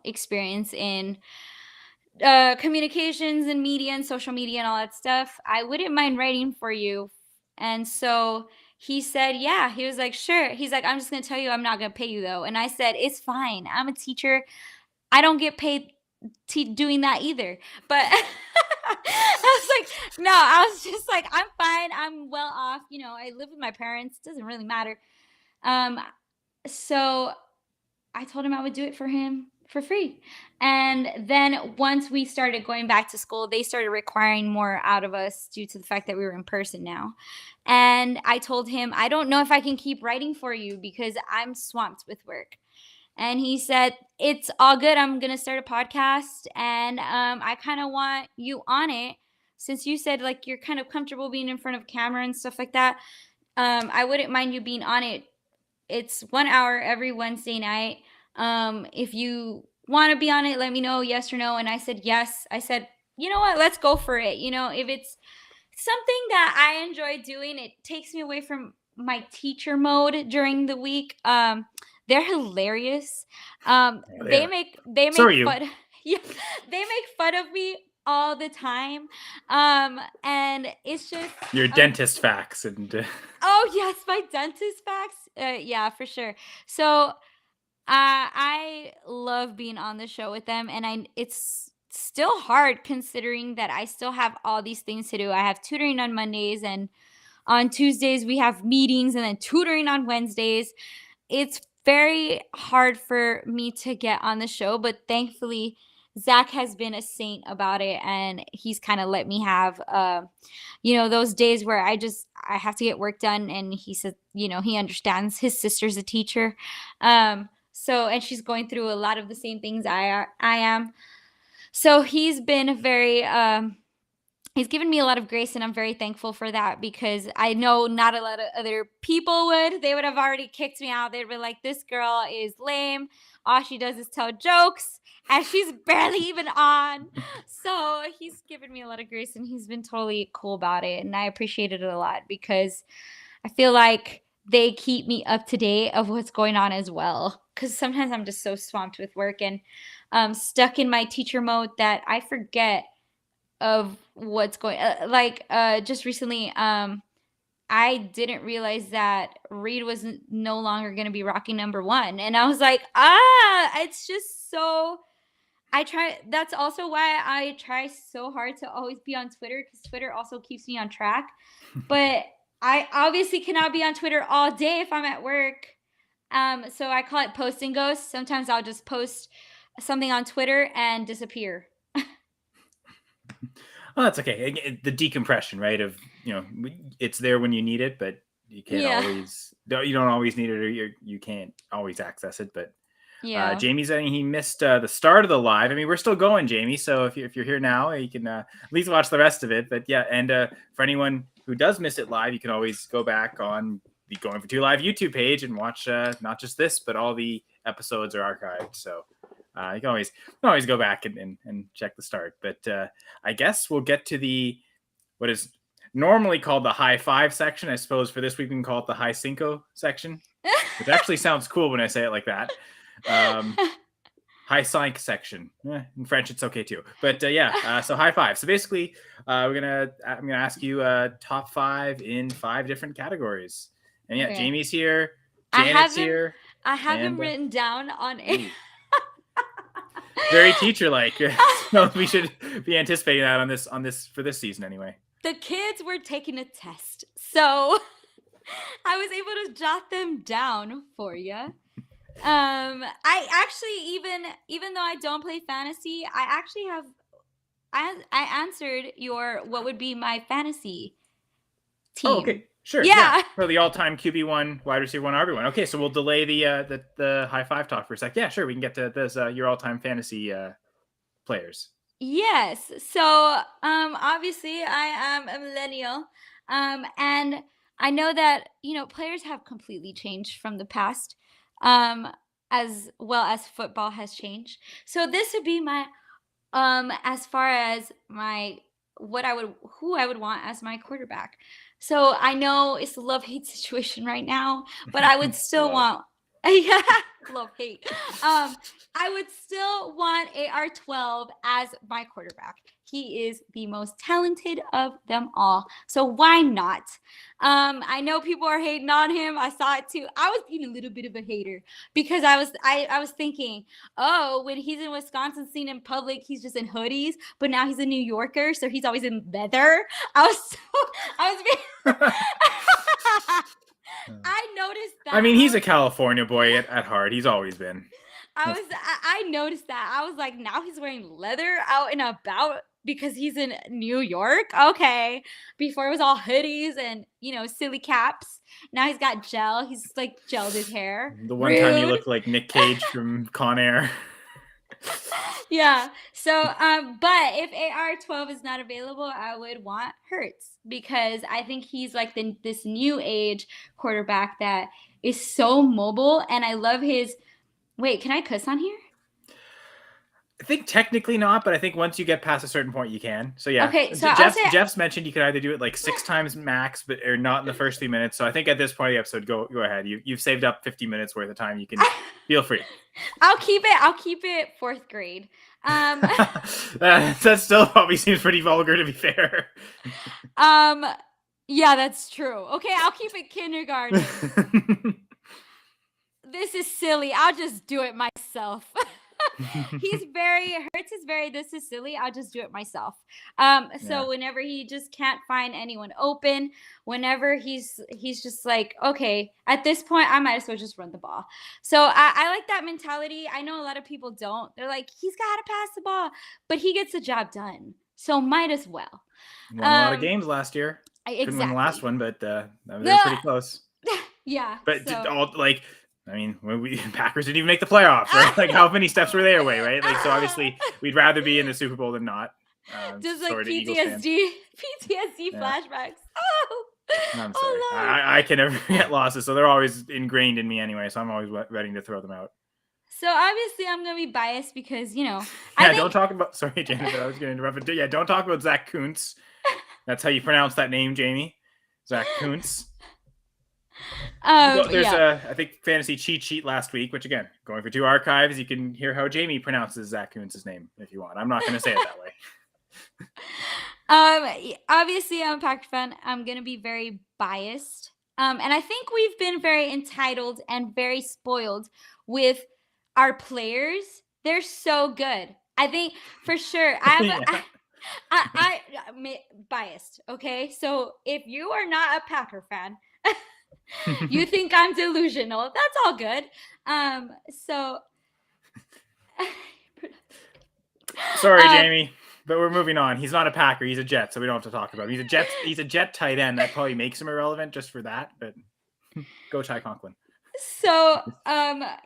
experience in communications and media and social media and all that stuff. I wouldn't mind writing for you. And so he said, yeah. He was like, sure. He's like, I'm just going to tell you I'm not going to pay you though. And I said, it's fine. I'm a teacher. I don't get paid doing that either. But I was like, no, I was just like, I'm fine. I'm well off. I live with my parents. It doesn't really matter. So I told him I would do it for him for free. And then once we started going back to school, they started requiring more out of us due to the fact that we were in person now. And I told him, I don't know if I can keep writing for you because I'm swamped with work. And he said, it's all good. I'm going to start a podcast, and I kind of want you on it since you said like you're kind of comfortable being in front of camera and stuff like that. I wouldn't mind you being on it. It's 1 hour every Wednesday night. If you want to be on it, let me know, yes or no. And I said, yes. I said, you know what? Let's go for it. If it's something that I enjoy doing, it takes me away from my teacher mode during the week. They're hilarious. They make So are you. fun. Yeah, they make fun of me all the time. And it's just Your dentist facts and oh yes, my dentist facts. Yeah, for sure. So I love being on the show with them, and it's still hard considering that I still have all these things to do. I have tutoring on Mondays, and on Tuesdays we have meetings, and then tutoring on Wednesdays. It's very hard for me to get on the show, but thankfully Zach has been a saint about it, and he's kind of let me have those days where I have to get work done, and he said, he understands. His sister's a teacher. So, and she's going through a lot of the same things I am. So he's been very, he's given me a lot of grace, and I'm very thankful for that, because I know not a lot of other people would. They would have already kicked me out. They'd be like, this girl is lame. All she does is tell jokes, and she's barely even on. So he's given me a lot of grace, and he's been totally cool about it. And I appreciate it a lot, because I feel like they keep me up to date of what's going on as well. Because sometimes I'm just so swamped with work and stuck in my teacher mode that I forget of what's going just recently I didn't realize that Reed was no longer going to be Rocky #1, and I was like, it's just so that's also why I try so hard to always be on Twitter, because Twitter also keeps me on track. But I obviously cannot be on Twitter all day if I'm at work. So I call it post and ghost. Sometimes I'll just post something on Twitter and disappear. oh, that's okay. The decompression, right? Of it's there when you need it, but you can't always. You don't always need it, or you can't always access it. But Yeah. Jamie's saying he missed the start of the live. I mean, we're still going, Jamie. So if you're here now, you can at least watch the rest of it. But yeah, and for anyone who does miss it live, you can always go back on the Going for Two Live YouTube page and watch not just this, but all the episodes are archived. So you can always go back and check the start. But I guess we'll get to what is normally called the high five section. I suppose for this week we can call it the high cinco section, which actually sounds cool when I say it like that. High cinq section. In French it's okay too. But so high five. So basically I'm gonna ask you top 5 in 5 different categories. And yeah, okay. Jamie's here, Janet's here. I have them written down on it. Very teacher-like. So we should be anticipating that on this for this season anyway. The kids were taking a test, so I was able to jot them down for you. I actually even though I don't play fantasy, I actually have I answered your what would be my fantasy Oh, team. okay. Sure. Yeah. For the all-time QB1, wide receiver one, RB1. Okay, so we'll delay the high five talk for a sec. Yeah, sure. We can get to this your all-time fantasy players. Yes. So, obviously I am a millennial. And I know that, players have completely changed from the past, um, as well as football has changed. So this would be my, as far as my, who I would want as my quarterback. So I know it's a love-hate situation right now, but I would still Love. want, yeah, love hate. I would still want AR-12 as my quarterback. He is the most talented of them all. So why not? I know people are hating on him. I saw it too. I was being a little bit of a hater because I was thinking, oh, when he's in Wisconsin seen in public, he's just in hoodies, but now he's a New Yorker, so he's always in leather. I was being I noticed that. I mean, he's a California boy at heart. He's always been. I noticed that. I was like, now he's wearing leather out and about because he's in New York. Okay. Before it was all hoodies and, silly caps. Now he's got gel. He's like gelled his hair. The one time you look like Nick Cage from Con Air. Yeah. So, but if AR-12 is not available, I would want Hurts because I think he's like this new age quarterback that is so mobile, and I love his. Wait, can I cuss on here? I think technically not, but I think once you get past a certain point, you can. So yeah. Okay, so Jeff's mentioned you can either do it like 6 times max, but or not in the first 3 minutes. So I think at this point of the episode, go ahead. You've saved up 50 minutes worth of time. You can feel free. I'll keep it 4th grade. That still probably seems pretty vulgar, to be fair. Yeah, that's true. Okay, I'll keep it kindergarten. This is silly. I'll just do it myself. Hurts is very, this is silly. I'll just do it myself. So whenever he just can't find anyone open, whenever he's just like, okay, at this point, I might as well just run the ball. So I like that mentality. I know a lot of people don't. They're like, he's got to pass the ball, but he gets the job done. So might as well. Won a lot of games last year. Exactly. Couldn't win the last one, but they were pretty close. Yeah. But when Packers didn't even make the playoffs, right? Like, how many steps were they away, right? Like, so obviously, we'd rather be in the Super Bowl than not. Just like PTSD flashbacks. Oh, I'm sorry. I can never get losses, so they're always ingrained in me anyway. So I'm always ready to throw them out. So obviously, I'm gonna be biased because don't talk about. Sorry, Janet, I was gonna interrupt. But yeah, don't talk about Zach Kuntz. That's how you pronounce that name, Jamie. Zach Kuntz. There's I think fantasy cheat sheet last week, which again, going for 2 archives, you can hear how Jamie pronounces Zach Kuntz's name if you want. I'm not going to say it that way. Obviously, I'm a Packer fan. I'm going to be very biased. And I think we've been very entitled and very spoiled with our players. They're so good. I think for sure. I'm biased. Okay. So if you are not a Packer fan, you think I'm delusional. That's all good. Sorry, Jamie, but we're moving on. He's not a Packer. He's a Jet, so we don't have to talk about him. He's a Jet tight end. That probably makes him irrelevant just for that. But go Ty Conklin. So, I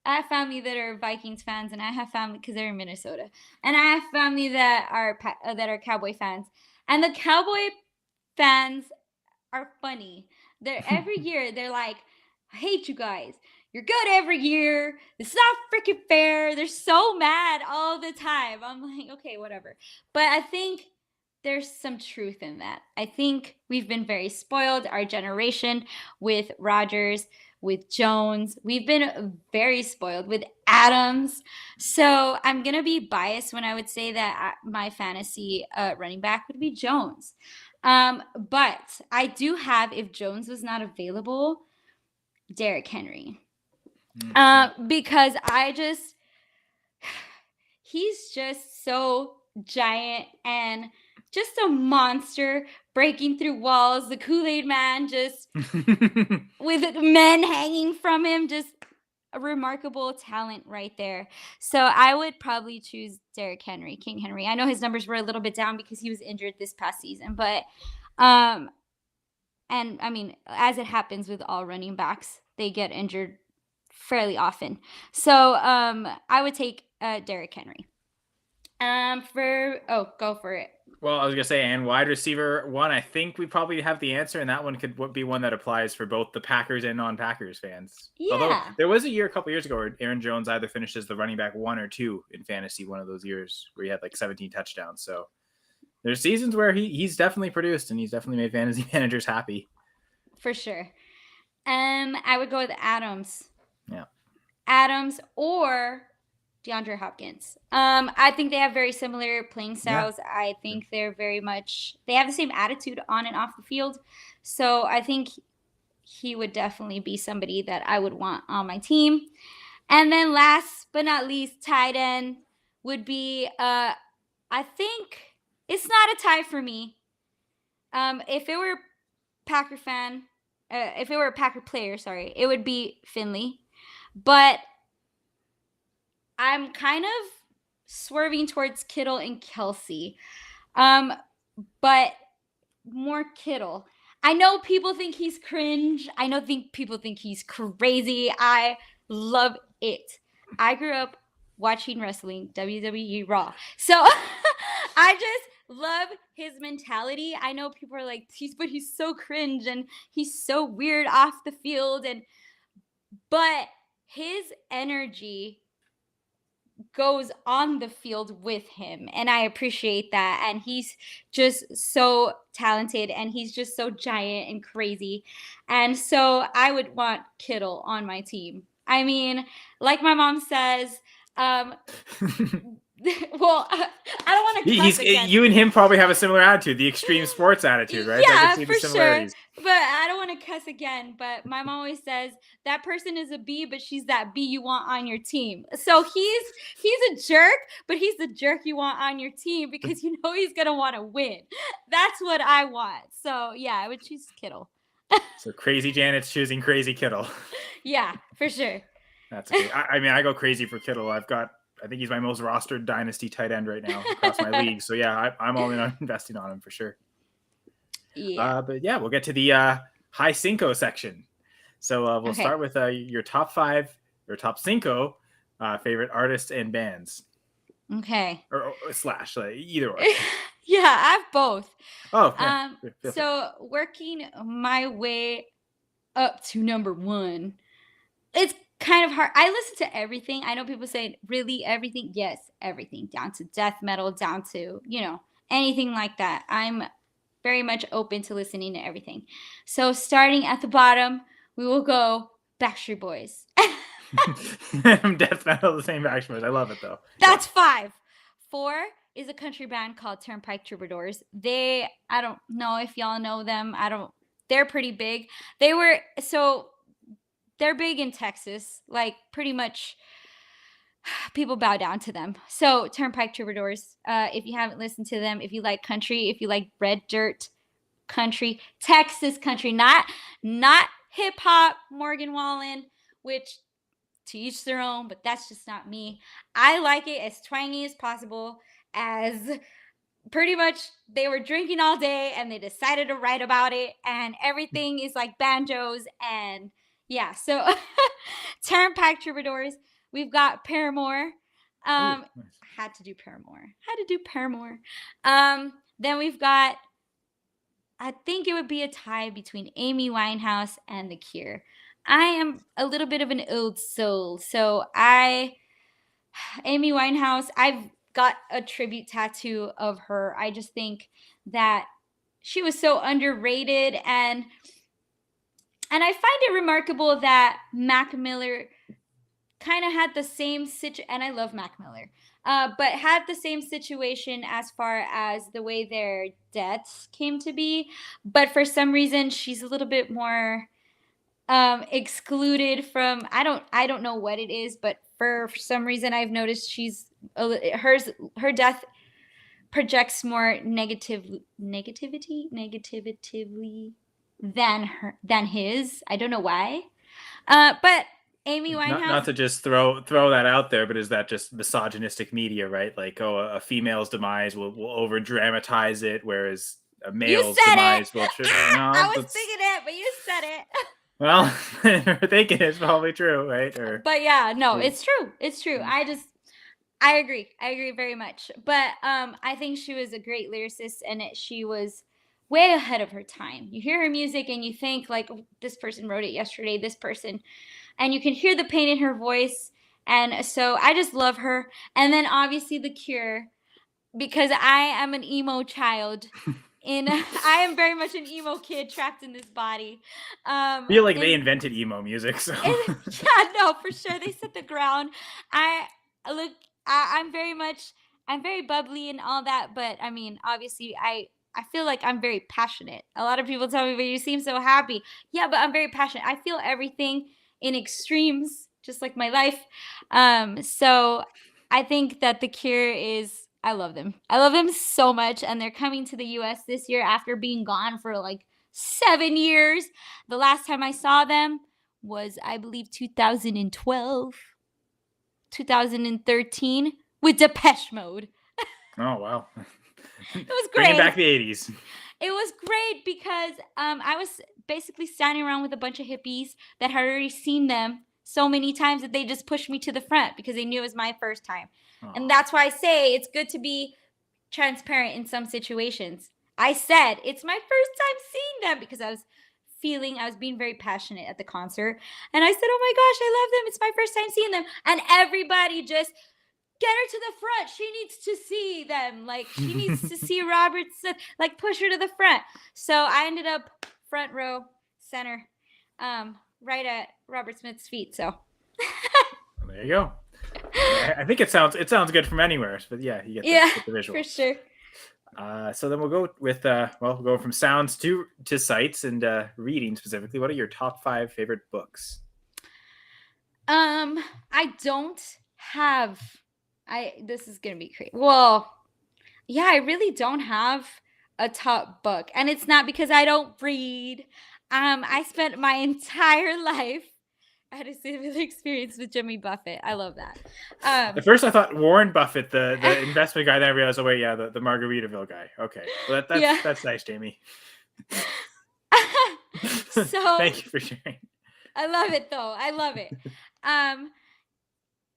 have family that are Vikings fans, and I have family because they're in Minnesota, and I have family that are Cowboy fans, and the Cowboy fans are funny. They're every year they're like, I hate you guys. You're good every year. It's not freaking fair. They're so mad all the time. I'm like, okay, whatever. But I think there's some truth in that. I think we've been very spoiled, our generation, with Rodgers, with Jones. We've been very spoiled with Adams. So I'm going to be biased when I would say that my fantasy running back would be Jones. But I do have, if Jones was not available, Derrick Henry. Because he's just so giant and just a monster breaking through walls. The Kool-Aid man just with men hanging from him, just a remarkable talent right there. So I would probably choose Derrick Henry, King Henry. I know his numbers were a little bit down because he was injured this past season, but and I mean, as it happens with all running backs, they get injured fairly often. So I would take Derrick Henry. Go for it. Well, I was gonna say, and wide receiver one, I think we probably have the answer, and that one could be one that applies for both the Packers and non-Packers fans. Yeah. Although there was a couple years ago, where Aaron Jones either finished as the running back 1 or 2 in fantasy, one of those years where he had like 17 touchdowns. So there's seasons where he's definitely produced, and he's definitely made fantasy managers happy. For sure. I would go with Adams. Yeah. Adams or DeAndre Hopkins. I think they have very similar playing styles. Yeah. I think they have the same attitude on and off the field. So I think he would definitely be somebody that I would want on my team. And then last but not least, tight end would be, I think it's not a tie for me. If it were a Packer player, it would be Finley. But I'm kind of swerving towards Kittle and Kelsey. But more Kittle. I know people think he's cringe. People think he's crazy. I love it. I grew up watching wrestling, WWE Raw. So I just love his mentality. I know people are like, but he's so cringe and he's so weird off the field. But his energy goes on the field with him, and I appreciate that. And he's just so talented, and he's just so giant and crazy. And so I would want Kittle on my team. I mean, like my mom says, well, I don't want to cuss again. You and him probably have a similar attitude, the extreme sports attitude, right? Yeah, for sure. But I don't want to cuss again. But my mom always says that person is a B, but she's that B you want on your team. So he's a jerk, but he's the jerk you want on your team because you know he's gonna want to win. That's what I want. So yeah, I would choose Kittle. So crazy Janet's choosing crazy Kittle. Yeah, for sure. That's okay. I mean, I go crazy for Kittle. I think he's my most rostered dynasty tight end right now across my league. So yeah, I'm all in on investing on him for sure. Yeah. But yeah, we'll get to the high cinco section. So we'll start with your top 5, your top cinco favorite artists and bands. Okay. Or slash either or. Yeah, I have both. Oh. Yeah. So working my way up to number 1, it's kind of hard. I listen to everything. I know people say, really, everything? Yes, everything. Down to death metal, down to, anything like that. I'm very much open to listening to everything. So starting at the bottom, we will go Backstreet Boys. Death metal, the same Backstreet Boys. I love it, though. That's 5. 4 is a country band called Turnpike Troubadours. I don't know if y'all know them. They're pretty big. They're big in Texas, like pretty much people bow down to them. So Turnpike Troubadours, if you haven't listened to them, if you like country, if you like red dirt country, Texas country, not hip hop, Morgan Wallen, which to each their own, but that's just not me. I like it as twangy as possible, as pretty much they were drinking all day and they decided to write about it, and everything is like banjos and yeah, so Turnpike Troubadours. We've got Paramore. Nice. Had to do Paramore. Then we've got, I think it would be a tie between Amy Winehouse and The Cure. I am a little bit of an old soul, so Amy Winehouse, I've got a tribute tattoo of her. I just think that she was so underrated, and I find it remarkable that Mac Miller kind of had the same and I love Mac Miller, but had the same situation as far as the way their deaths came to be. But for some reason, she's a little bit more excluded from, I don't know what it is, but for some reason I've noticed her death projects more negatively than his. I don't know why. But Amy Not Winehouse. to just throw that out there, but is that just misogynistic media, right? Like, oh, a female's demise will over dramatize it, whereas a You male's said demise it. will. I was thinking it, but you said it. Well, we're thinking it's probably true, right? But yeah, no, it's true. It's true. I agree. I agree very much. But I think she was a great lyricist, and she was way ahead of her time. You hear her music and you think like, oh, this person wrote it yesterday, this person, and you can hear the pain in her voice. And so I just love her. And then obviously The Cure, because I am an emo child. I am very much an emo kid trapped in this body. I feel like they invented emo music, so yeah, no, for sure they set the ground. I'm very bubbly and all that, but I mean, obviously, I feel like I'm very passionate. A lot of people tell me, "But you seem so happy." Yeah, but I'm very passionate. I feel everything in extremes, just like my life. So I think that The Cure is. I love them. I love them so much, and they're coming to the U.S. this year after being gone for like 7 years. The last time I saw them was, I believe, 2012, 2013 with Depeche Mode. oh wow, It was bringing great. back the 80s. It was great because I was basically standing around with a bunch of hippies that had already seen them so many times that they just pushed me to the front because they knew it was my first time. And that's why I say it's good to be transparent in some situations. I said it's my first time seeing them because I was being very passionate at the concert. And I said, oh my gosh, I love them. It's my first time seeing them. And everybody just, get her to the front. She needs to see them. Like, she needs to see Robert Smith. Like, push her to the front. So I ended up front row, center, right at Robert Smith's feet. So there you go. I think it sounds good from anywhere, but yeah, you get the visual for sure. So then we'll go with we'll go from sounds to sights and reading specifically. What are your top 5 favorite books? I don't have. This is gonna be crazy. Well, yeah, I really don't have a top book, and it's not because I don't read. I spent my entire life. I had a similar experience with Jimmy Buffett. I love that. At first, I thought Warren Buffett, the investment guy. Then I realized, oh wait, yeah, the Margaritaville guy. Okay, well, that's nice, Jamie. So thank you for sharing. I love it, though. I love it.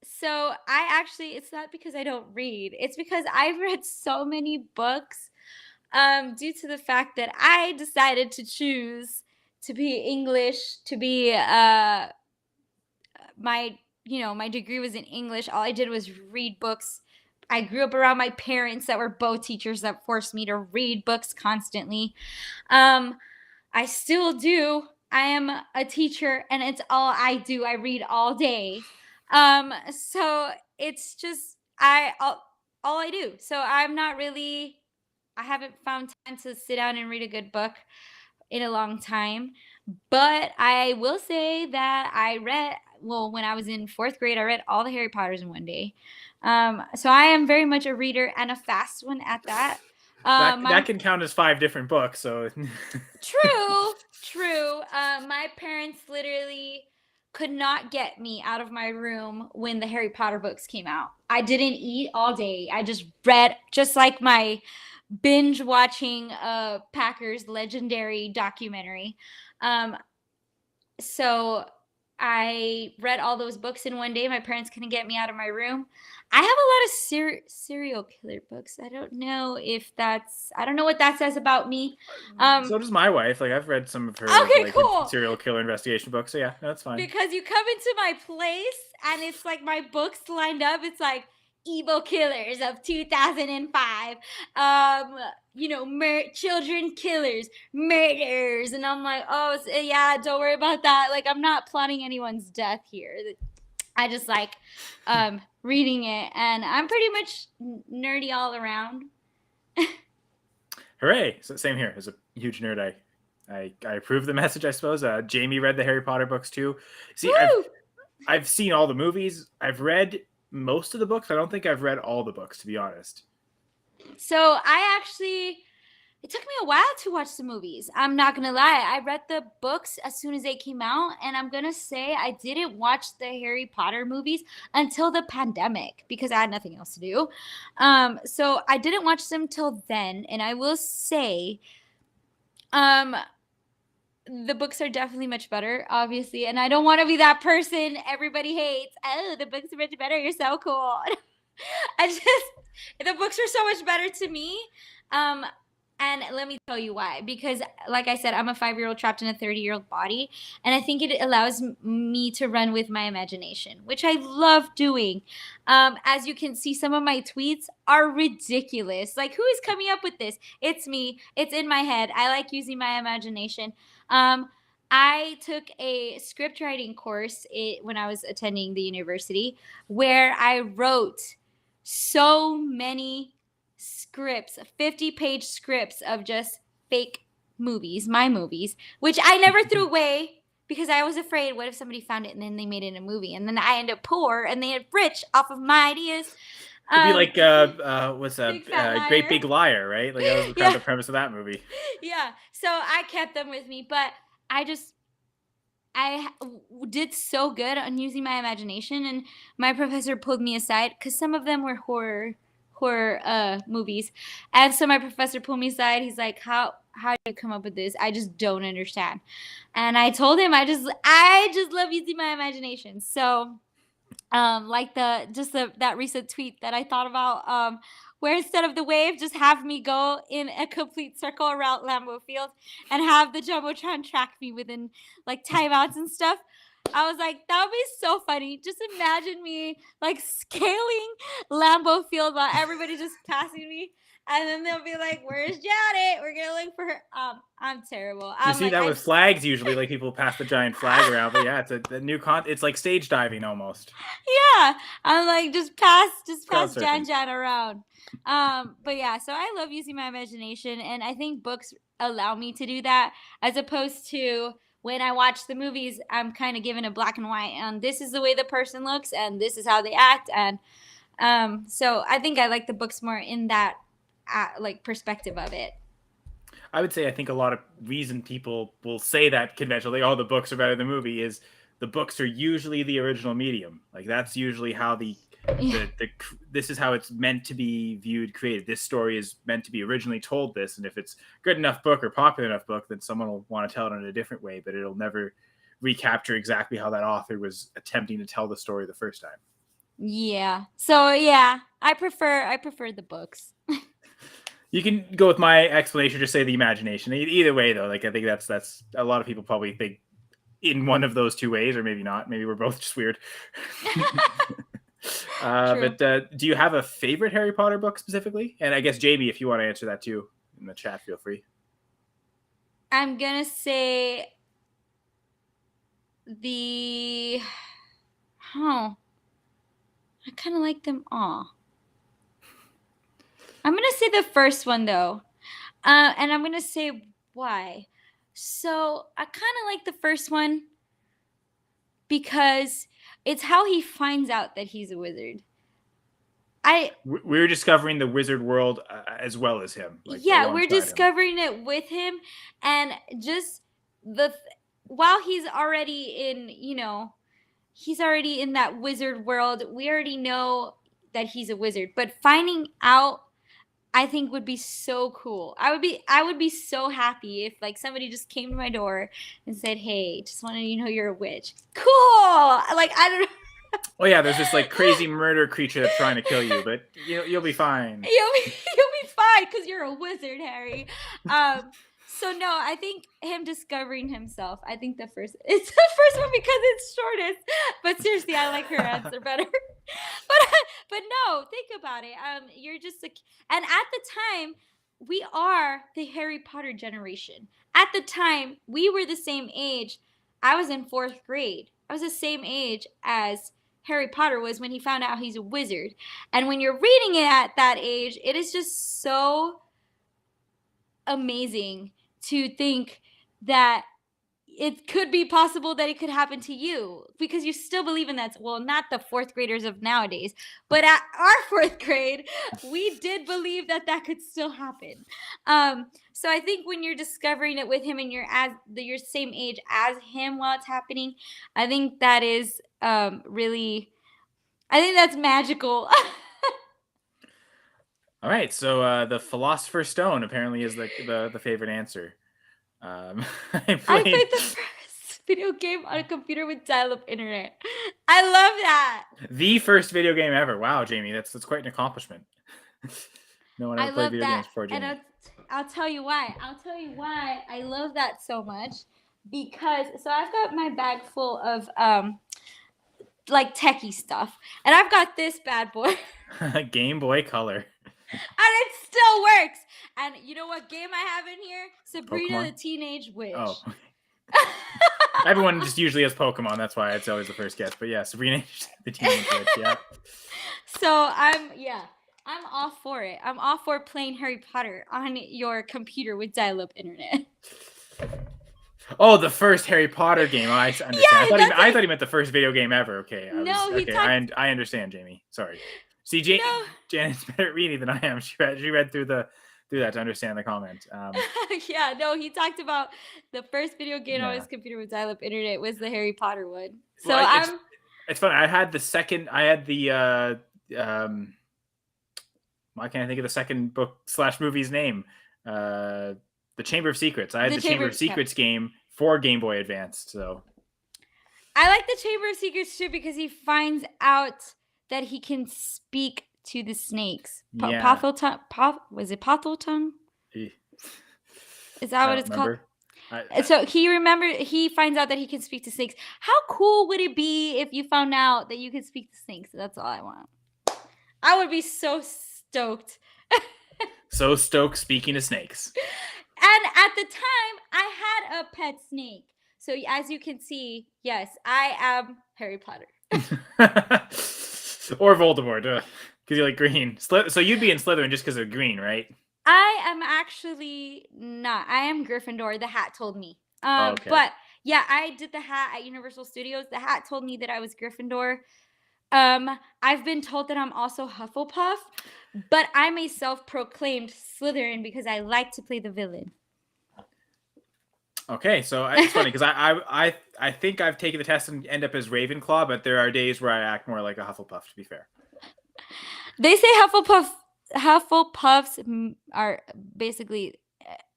So it's not because I don't read. It's because I've read so many books due to the fact that I decided to choose to be English, to be my degree was in English. All I did was read books. I grew up around my parents that were both teachers that forced me to read books constantly. I still do. I am a teacher and it's all I do. I read all day. So it's just all I do. So I haven't found time to sit down and read a good book in a long time. But I will say that when I was in 4th grade, I read all the Harry Potters in one day. So I am very much a reader and a fast one at that. That can count as 5 different books. So True. My parents literally could not get me out of my room when the Harry Potter books came out. I didn't eat all day. I just read, just like my binge watching Packers legendary documentary. So I read all those books in one day. My parents couldn't get me out of my room. I have a lot of serial killer books. I don't know what that says about me. So does my wife. Like, I've read some of her cool. serial killer investigation books. So yeah, that's fine. Because you come into my place and it's like my books lined up. It's like evil killers of 2005, children killers, murders, and I'm like, oh yeah, don't worry about that. Like, I'm not plotting anyone's death here. I just like reading it, and I'm pretty much nerdy all around. Hooray! So same here. As a huge nerd, I approve the message, I suppose. Jamie read the Harry Potter books too. See, I've seen all the movies. I've read most of the books. I don't think I've read all the books, to be honest. So it took me a while to watch the movies. I'm not going to lie. I read the books as soon as they came out. And I'm going to say I didn't watch the Harry Potter movies until the pandemic because I had nothing else to do. So I didn't watch them till then. And I will say, the books are definitely much better, obviously. And I don't want to be that person everybody hates. Oh, the books are much better. You're so cool. The books are so much better to me. And let me tell you why. Because, like I said, I'm a 5-year-old trapped in a 30-year-old body. And I think it allows me to run with my imagination, which I love doing. As you can see, some of my tweets are ridiculous. Like, who is coming up with this? It's me. It's in my head. I like using my imagination. I took a script writing course when I was attending the university where I wrote so many scripts, 50-page scripts of just fake movies, my movies, which I never threw away because I was afraid, what if somebody found it and then they made it a movie and then I end up poor and they end up rich off of my ideas. It'd be like what's Big Fat Liar. Great Big Liar, right? Like that was kind of the premise of that movie. Yeah. So I kept them with me, but I did so good on using my imagination, and my professor pulled me aside because some of them were horror movies, and so my professor pulled me aside. He's like, "How do you come up with this? I just don't understand." And I told him, I just love using my imagination. So, like that recent tweet that I thought about, where instead of the wave, just have me go in a complete circle around Lambeau Field and have the Jumbotron track me within like timeouts and stuff. I was like, that would be so funny. Just imagine me like scaling Lambeau Field while everybody's just passing me. And then they'll be like, where's Janet? We're going to look for her. I'm terrible. You see that with flags usually, like people pass the giant flag around. But yeah, it's a new it's like stage diving almost. Yeah. I'm like, just pass Jan around. But yeah, so I love using my imagination. And I think books allow me to do that as opposed to when I watch the movies, I'm kind of given a black and white and this is the way the person looks and this is how they act. And so I think I like the books more in that like perspective of it. I would say I think a lot of reason people will say that conventionally, oh, the books are better than the movie is the books are usually the original medium. Like that's usually how this is how it's meant to be viewed, created. This story is meant to be originally told this, and if it's good enough book or popular enough book, then someone will want to tell it in a different way, but it'll never recapture exactly how that author was attempting to tell the story the first time. Yeah. So yeah, I prefer the books. You can go with my explanation, just say the imagination. Either way, though, like I think that's a lot of people probably think in one of those two ways, or maybe not. Maybe we're both just weird. But do you have a favorite Harry Potter book specifically? And I guess Jamie, if you want to answer that too in the chat, feel free. I'm gonna say I kind of like them all. I'm going to say the first one, though. And I'm going to say why. So I kind of like the first one because it's how he finds out that he's a wizard. We're discovering the wizard world as well as him. Like, yeah, we're discovering it with him. And just while he's already in, he's already in that wizard world. We already know that he's a wizard. But finding out, I think would be so cool. I would be so happy if like somebody just came to my door and said, "Hey, just wanted you to know you're a witch." Cool. Like I don't know. Oh yeah, there's this like crazy murder creature that's trying to kill you, but you'll be fine. You'll be fine because you're a wizard, Harry. So no, I think him discovering himself. I think it's the first one because it's shortest. But seriously, I like her answer better. But no, think about it. You're just and at the time, we are the Harry Potter generation. At the time, we were the same age. I was in 4th grade. I was the same age as Harry Potter was when he found out he's a wizard. And when you're reading it at that age, it is just so amazing to think that it could be possible that it could happen to you because you still believe in that. Well, not the fourth graders of nowadays, but at our fourth grade, we did believe that could still happen. So I think when you're discovering it with him and you're same age as him while it's happening, I think that is really, I think that's magical. All right, so the Philosopher's Stone apparently is the favorite answer. I I played the first video game on a computer with dial-up internet. I love that. the first video game ever. Wow, Jamie, that's quite an accomplishment. No one ever played video games before Jamie. And I'll tell you why. I'll tell you why I love that so much. Because I've got my bag full of like techie stuff, and I've got this bad boy. Game Boy Color. And it still works. And you know what game I have in here? Sabrina Pokemon? the Teenage Witch. Oh. Everyone just usually has Pokemon. That's why it's always the first guess. But yeah, Sabrina the Teenage Witch. Yeah. So I'm all for it. I'm all for playing Harry Potter on your computer with dial-up internet. Oh, the first Harry Potter game. Oh, I understand. Yeah, I thought he meant the first video game ever. Okay. I understand, Jamie. Sorry. See, Janet's better at reading than I am. She read through that to understand the comment. Yeah, no, he talked about the first video game on his computer with dial-up internet was the Harry Potter one. So well, it's funny. I had the why can't I think of the second book / movie's name? The Chamber of Secrets. I had the Chamber of Secrets game for Game Boy Advance. So I like the Chamber of Secrets too because he finds out that he can speak to the snakes. Was it Pothelton? Is that what it's called? So he finds out that he can speak to snakes. How cool would it be if you found out that you could speak to snakes? That's all I want. I would be so stoked. So stoked speaking to snakes. And at the time, I had a pet snake. So as you can see, yes, I am Harry Potter. Or Voldemort, because you like green. So you'd be in Slytherin just because of green, right? I am actually not. I am Gryffindor. The hat told me. Okay. But yeah, I did the hat at Universal Studios. The hat told me that I was Gryffindor. I've been told that I'm also Hufflepuff, but I'm a self-proclaimed Slytherin because I like to play the villain. Okay, so it's funny because I think I've taken the test and end up as Ravenclaw, but there are days where I act more like a Hufflepuff, to be fair. They say Hufflepuffs are basically,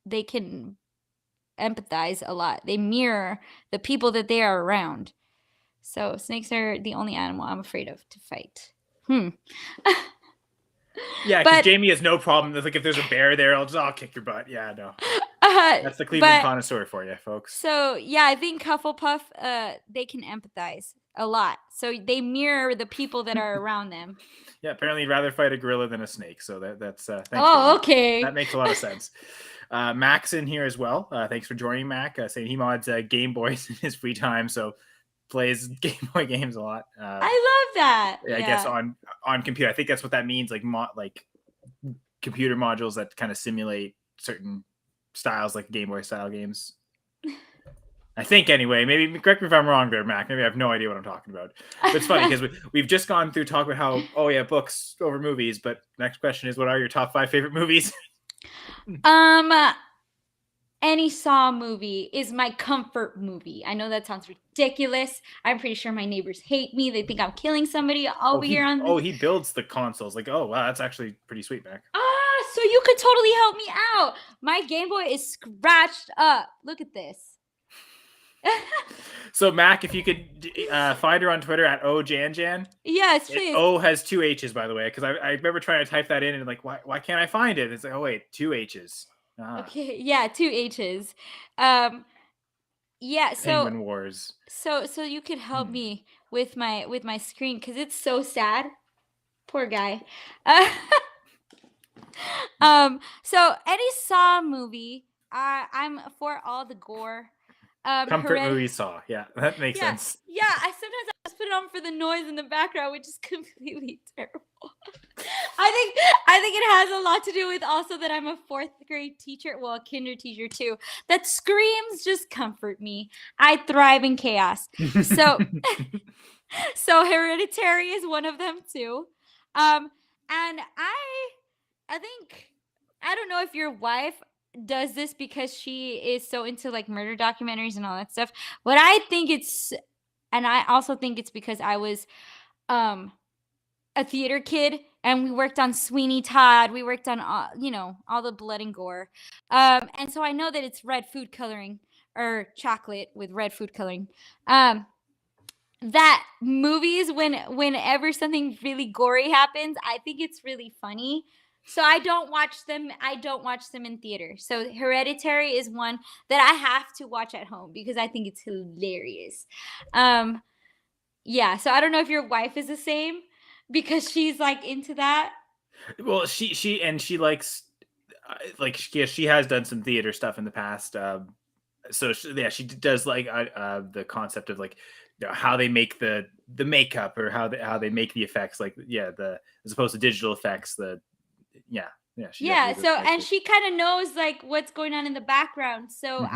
they can empathize a lot. They mirror the people that they are around. So snakes are the only animal I'm afraid of to fight. Yeah, because Jamie has no problem. Like if there's a bear there, I'll kick your butt. Yeah, no. That's the Cleveland connoisseur for you, folks. So yeah, I think Hufflepuff, they can empathize a lot. So they mirror the people that are around them. Yeah, apparently you'd rather fight a gorilla than a snake. So that's okay. That makes a lot of sense. Mac's in here as well. Thanks for joining, Mac. Saying he mods Game Boys in his free time, so plays Game Boy games a lot. I love that. I guess on computer. I think that's what that means. Like computer modules that kind of simulate certain styles, like Game Boy style games. I think anyway. Maybe correct me if I'm wrong there, Mac. Maybe I have no idea what I'm talking about. But it's funny because we've just gone through talk about how books over movies. But next question is, what are your top 5 favorite movies? Any Saw movie is my comfort movie. I know that sounds ridiculous. I'm pretty sure my neighbors hate me. They think I'm killing somebody over here on he builds the consoles. Like, oh wow, that's actually pretty sweet, Mac. So you could totally help me out. My Game Boy is scratched up. Look at this. So Mac, if you could find her on Twitter at ojanjan. Yes, please. O has 2 H's, by the way, because I remember trying to type that in and like, why can't I find it? It's like, oh wait, 2 H's. Okay, yeah, 2 H's. Yeah, so Penguin Wars. So you could help me with my screen because it's so sad. Poor guy. So any Saw movie, I'm for all the gore. Comfort movie Saw. Yeah, that makes sense. Yeah, I sometimes just put it on for the noise in the background, which is completely terrible. I think it has a lot to do with also that I'm a fourth grade teacher, well, a kinder teacher too. That screams just comfort me. I thrive in chaos. So Hereditary is one of them too. And I think I don't know if your wife does this because she is so into like murder documentaries and all that stuff, but I think and I also think it's because I was um a theater kid and we worked on Sweeney Todd. We worked on all the blood and gore. And so I know that it's red food coloring or chocolate with red food coloring. That movies whenever something really gory happens, I think it's really funny. So I don't watch them in theater. So Hereditary is one that I have to watch at home because I think it's hilarious. Yeah, so I don't know if your wife is the same because she's like into that. Well, she likes she has done some theater stuff in the past. So she does like the concept of like how they make the makeup or how they make the effects, like as opposed to digital effects. So and she kind of knows like what's going on in the background. So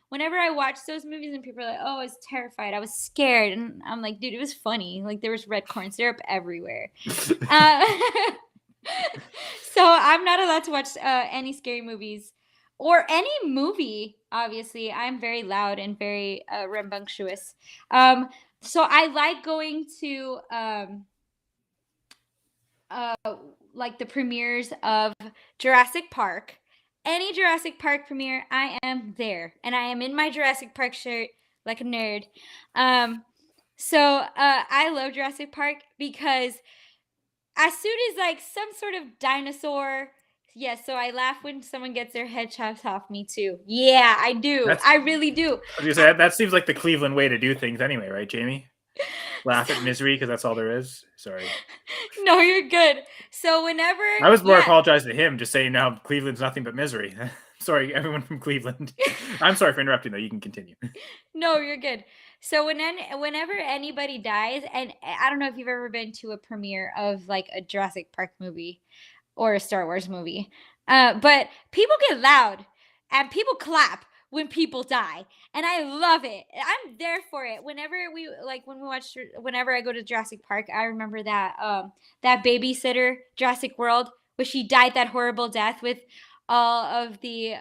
whenever I watch those movies and people are like, oh, I was terrified, I was scared, and I'm like, dude, it was funny. Like there was red corn syrup everywhere. So I'm not allowed to watch any scary movies or any movie. Obviously, I'm very loud and very rambunctious. So I like going to like the premieres of Jurassic Park. Any Jurassic Park premiere, I am there, and I am in my Jurassic Park shirt like a nerd. So I love Jurassic Park because as soon as like some sort of dinosaur, so I laugh when someone gets their head chopped off. Me too. Yeah, I do. I really do. I was gonna say, that seems like the Cleveland way to do things anyway, right, Jamie? Laugh at misery because that's all there is. Sorry. No, you're good. So whenever I was more apologizing to him, just saying now Cleveland's nothing but misery. Sorry, everyone from Cleveland. I'm sorry for interrupting, though. You can continue. No, you're good. So whenever anybody dies, and I don't know if you've ever been to a premiere of like a Jurassic Park movie or a Star Wars movie, but people get loud and people clap when people die, and I love it. I'm there for it. Whenever I go to Jurassic Park, I remember that that babysitter Jurassic World, where she died that horrible death with all of the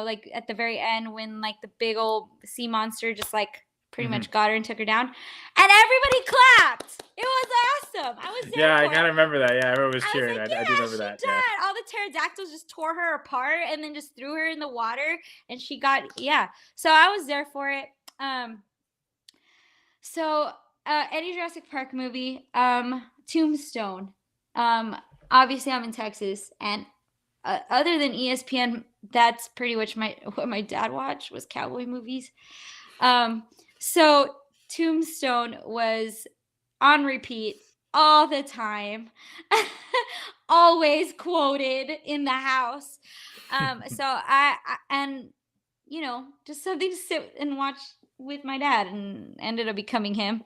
like at the very end when like the big old sea monster just like pretty much got her and took her down, and everybody clapped. It was awesome. I was there. Yeah, I kind of remember that. Yeah, everyone was cheering. Like, I do remember that. Died. Yeah. All the pterodactyls just tore her apart and then just threw her in the water, and she got So I was there for it. Any Jurassic Park movie, Tombstone. Obviously I'm in Texas, and other than ESPN, that's pretty much what my dad watched was cowboy movies. So Tombstone was on repeat all the time, always quoted in the house. So I just something to sit and watch with my dad, and ended up becoming him.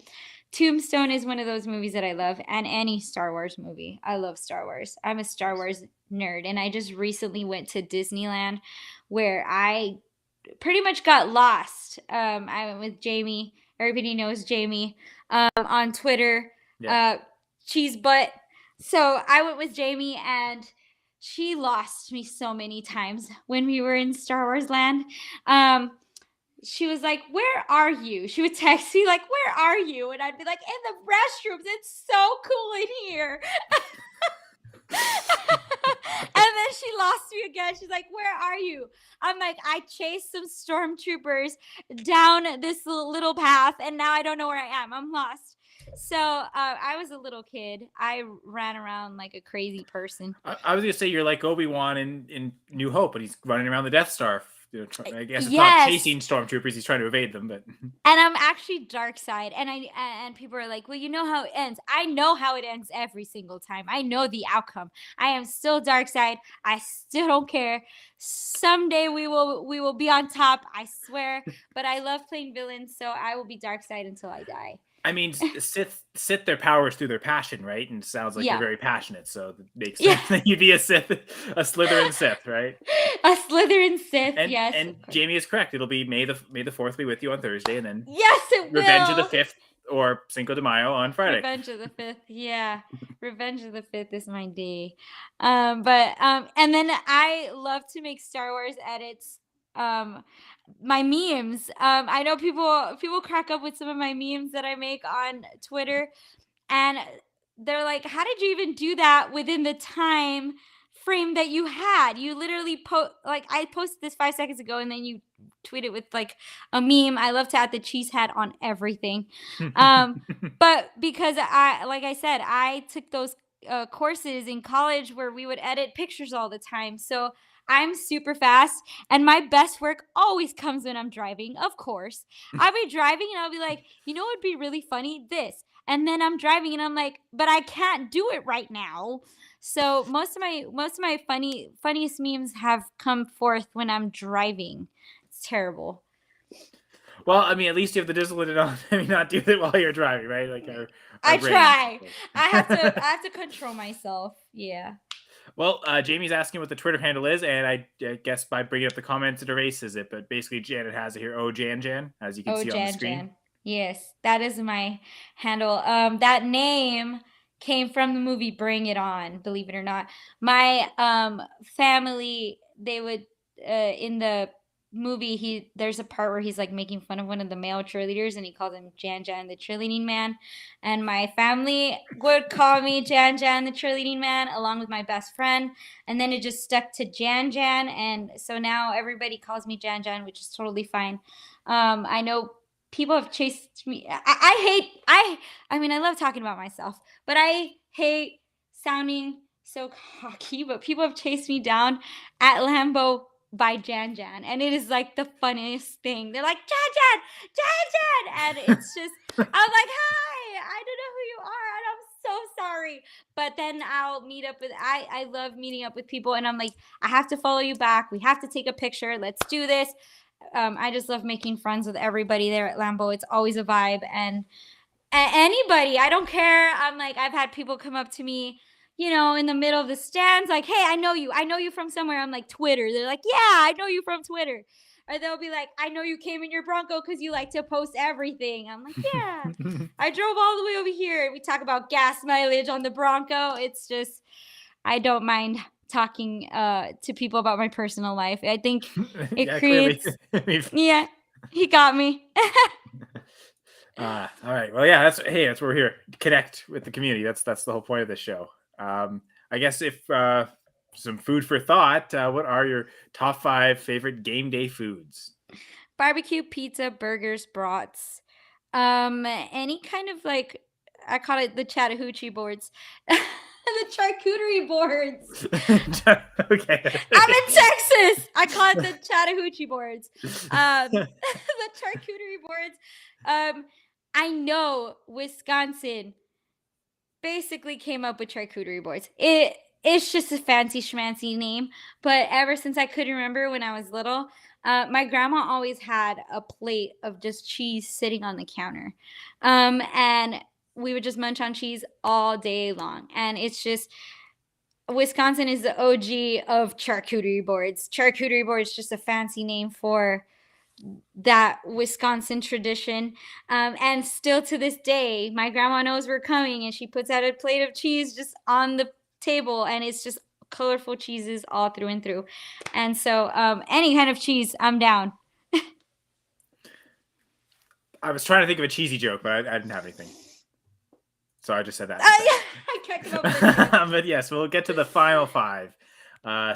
Tombstone is one of those movies that I love, and any Star Wars movie. I love Star Wars. I'm a Star Wars nerd, and I just recently went to Disneyland where I pretty much got lost. I went with Jamie. Everybody knows Jamie on Twitter. Cheese butt. So I went with Jamie, and she lost me so many times when we were in Star Wars land. She was like, "Where are you?" She would text me like, "Where are you?" And I'd be like, "In the restrooms. It's so cool in here." And then she lost me again. She's like, "Where are you?" I'm like, "I chased some stormtroopers down this little path, and now I don't know where I am. I'm lost." So I was a little kid. I ran around like a crazy person. I was gonna say you're like Obi-Wan in New Hope, but he's running around the Death Star. I guess it's not chasing stormtroopers; he's trying to evade them. But and I'm actually dark side, and people are like, "Well, you know how it ends." I know how it ends every single time. I know the outcome. I am still dark side. I still don't care. Someday we will be on top. I swear. But I love playing villains, so I will be dark side until I die. I mean, Sith their powers through their passion, right? And it sounds like you're Yeah. very passionate, so it makes Yeah. sense that you'd be a Slytherin Sith, right? A Slytherin Sith, And yes. and Jamie is correct. It'll be May the 4th be with you on Thursday, and then Yes, it Revenge of the will. 5th or Cinco de Mayo on Friday. Revenge of the 5th, yeah. Revenge of the 5th is my day. And then I love to make Star Wars edits. My memes. I know people crack up with some of my memes that I make on Twitter, and they're like, "How did you even do that within the time frame that you had? You literally I posted this 5 seconds ago, and then you tweet it with like a meme. I love to add the cheese hat on everything, but because like I said, I took those courses in college where we would edit pictures all the time, so I'm super fast, and my best work always comes when I'm driving. Of course, I'll be driving, and I'll be like, you know what would be really funny? This. And then I'm driving and I'm like, but I can't do it right now. So most of my funniest memes have come forth when I'm driving. It's terrible. Well, I mean, at least you have the discipline to not do it while you're driving, right? Like I brains. try. I have to control myself. Yeah. Well, Jamie's asking what the Twitter handle is, and I guess by bringing up the comments it erases it. But basically, Janet has it here. Oh, Jan, as you can see on the screen. Jan. Yes, that is my handle. That name came from the movie Bring It On, believe it or not. My family, they would in the movie there's a part where he's like making fun of one of the male cheerleaders and he calls him Jan the cheerleading man. And my family would call me Jan the cheerleading man along with my best friend. And then it just stuck to Jan. And so now everybody calls me Jan, which is totally fine. I know people have chased me. I mean, I love talking about myself, but I hate sounding so cocky, but people have chased me down at Lambeau by Jan, and it is like the funniest thing. They're like, Jan, and it's just, I was like, hi, I don't know who you are, and I'm so sorry. But then I'll meet up with, I love meeting up with people, and I'm like, I have to follow you back. We have to take a picture. Let's do this. I just love making friends with everybody there at Lambeau. It's always a vibe, and anybody, I don't care. I'm like, I've had people come up to me, in the middle of the stands, like, hey, I know you from somewhere. I'm like, Twitter. They're like, yeah, I know you from Twitter. Or they'll be like, I know you came in your Bronco because you like to post everything. I'm like, yeah, I drove all the way over here. We talk about gas mileage on the Bronco. It's just, I don't mind talking to people about my personal life. I think it creates, yeah, he got me. All right. Well, yeah, that's what we're here. Connect with the community. That's the whole point of this show. I guess if some food for thought, what are your top 5 favorite game day foods? Barbecue, pizza, burgers, brats, any kind of like, I call it the Chattahoochee boards. The charcuterie boards. Okay. I'm in Texas. I call it the Chattahoochee boards. The charcuterie boards. I know Wisconsin basically came up with charcuterie boards. It's just a fancy schmancy name, but ever since I could remember when I was little, my grandma always had a plate of just cheese sitting on the counter, and we would just munch on cheese all day long. And it's just, Wisconsin is the OG of charcuterie boards. Charcuterie boards is just a fancy name for that Wisconsin tradition. And still to this day, my grandma knows we're coming and she puts out a plate of cheese just on the table, and it's just colorful cheeses all through and through. And so any kind of cheese, I'm down. I was trying to think of a cheesy joke, but I didn't have anything. So I just said that. I can't come up with it. But yes, we'll get to the final 5.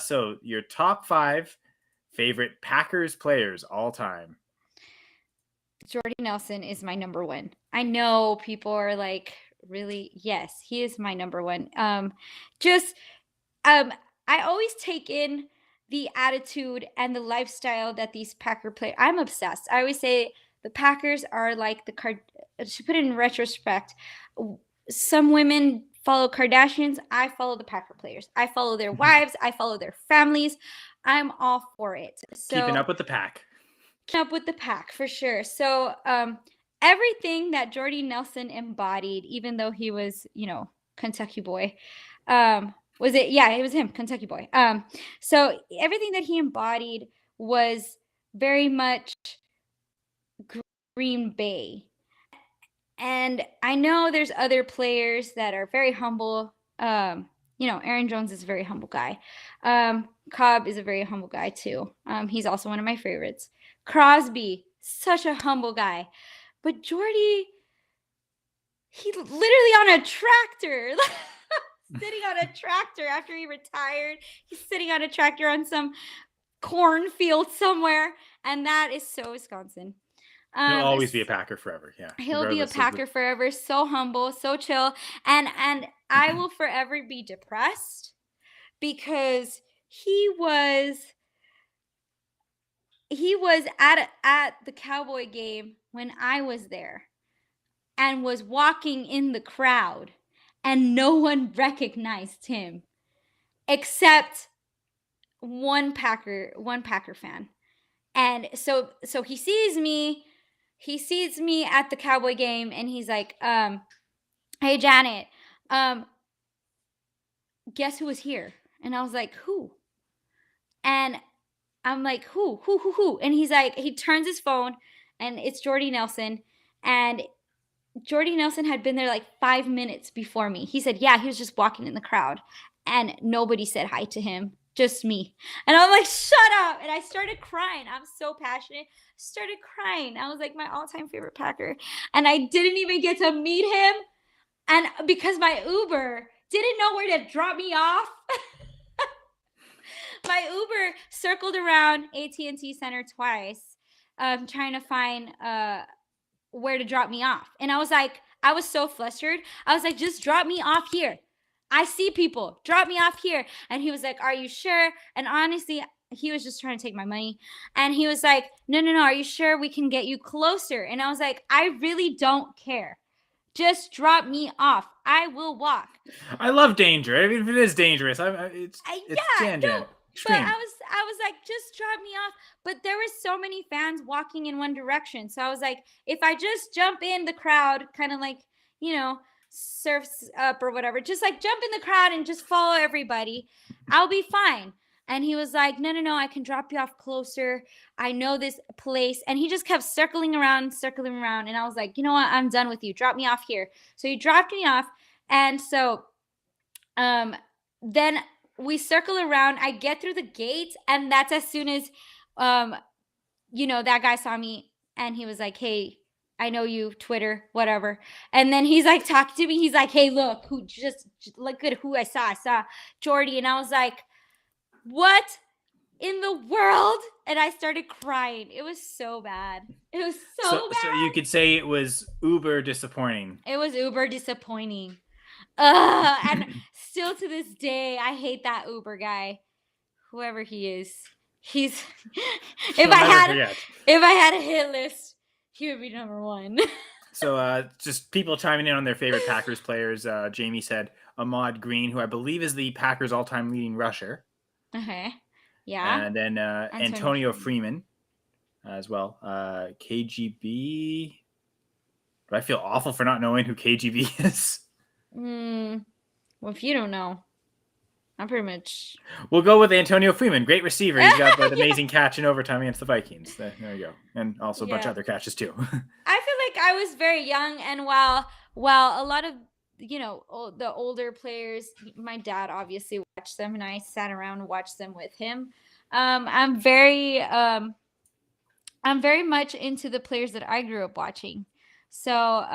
So your top 5 favorite Packers players all time. Jordy Nelson is my number 1. I know people are like, really? Yes, he is my number 1. I always take in the attitude and the lifestyle that these Packer players. I'm obsessed. I always say the Packers are like to put it in retrospect, some women follow Kardashians. I follow the Packer players. I follow their wives. I follow their families. I'm all for it. So Keeping up with the pack. Keeping up with the pack for sure. So everything that Jordy Nelson embodied, even though he was, Kentucky boy. Was it? Yeah, it was him, Kentucky boy. So everything that he embodied was very much Green Bay. And I know there's other players that are very humble. Aaron Jones is a very humble guy. Cobb is a very humble guy too. He's also one of my favorites. Crosby, such a humble guy. But Jordy, he literally on a tractor, sitting on a tractor after he retired. He's sitting on a tractor on some cornfield somewhere. And that is so Wisconsin. He'll always be a Packer forever. Yeah. He'll be a Packer forever. So humble, so chill. And I will forever be depressed because he was at the Cowboy game when I was there and was walking in the crowd and no one recognized him except one Packer fan. And so he sees me at the Cowboy game and he's like, hey Janet, guess who was here? And I was like, who? And I'm like, who? And he's like, he turns his phone and it's Jordy Nelson. And Jordy Nelson had been there like 5 minutes before me. He said, yeah, he was just walking in the crowd and nobody said hi to him, just me. And I'm like, shut up. And I started crying. I'm so passionate. Started crying. I was like my all-time favorite Packer. And I didn't even get to meet him. And because my Uber didn't know where to drop me off, my Uber circled around AT&T Center twice, trying to find where to drop me off. And I was so flustered. I was like, just drop me off here. I see people. Drop me off here. And he was like, are you sure? And honestly, he was just trying to take my money. And he was like, no. Are you sure we can get you closer? And I was like, I really don't care. Just drop me off. I will walk. I love danger. I mean, if it is dangerous, it's Jan. But I was like, just drop me off. But there were so many fans walking in one direction. So I was like, if I just jump in the crowd, kind of like, surfs up or whatever, just like jump in the crowd and just follow everybody, I'll be fine. And he was like, no, I can drop you off closer. I know this place. And he just kept circling around. And I was like, you know what? I'm done with you. Drop me off here. So he dropped me off. And so then we circle around. I get through the gate. And that's as soon as, that guy saw me. And he was like, hey, I know you, Twitter, whatever. And then he's like talking to me. He's like, hey, look, look at who I saw. I saw Jordy. And I was like, what in the world? And I started crying. It was so bad. It was so bad. So you could say it was uber disappointing. It was uber disappointing. And still to this day, I hate that Uber guy. Whoever he is. He's if I had a hit list, he would be number one. So just people chiming in on their favorite Packers players. Jamie said Ahmad Green, who I believe is the Packers all-time leading rusher. Okay. Yeah. And then Antonio Freeman as well. KGB. Do I feel awful for not knowing who KGB is? Well, if you don't know, I'm pretty much. We'll go with Antonio Freeman. Great receiver. He's got that amazing catch in overtime against the Vikings. There you go. And also a bunch of other catches too. I feel like I was very young, and while a lot of the older players, my dad obviously watched them, and I sat around and watched them with him. I'm very much into the players that I grew up watching. So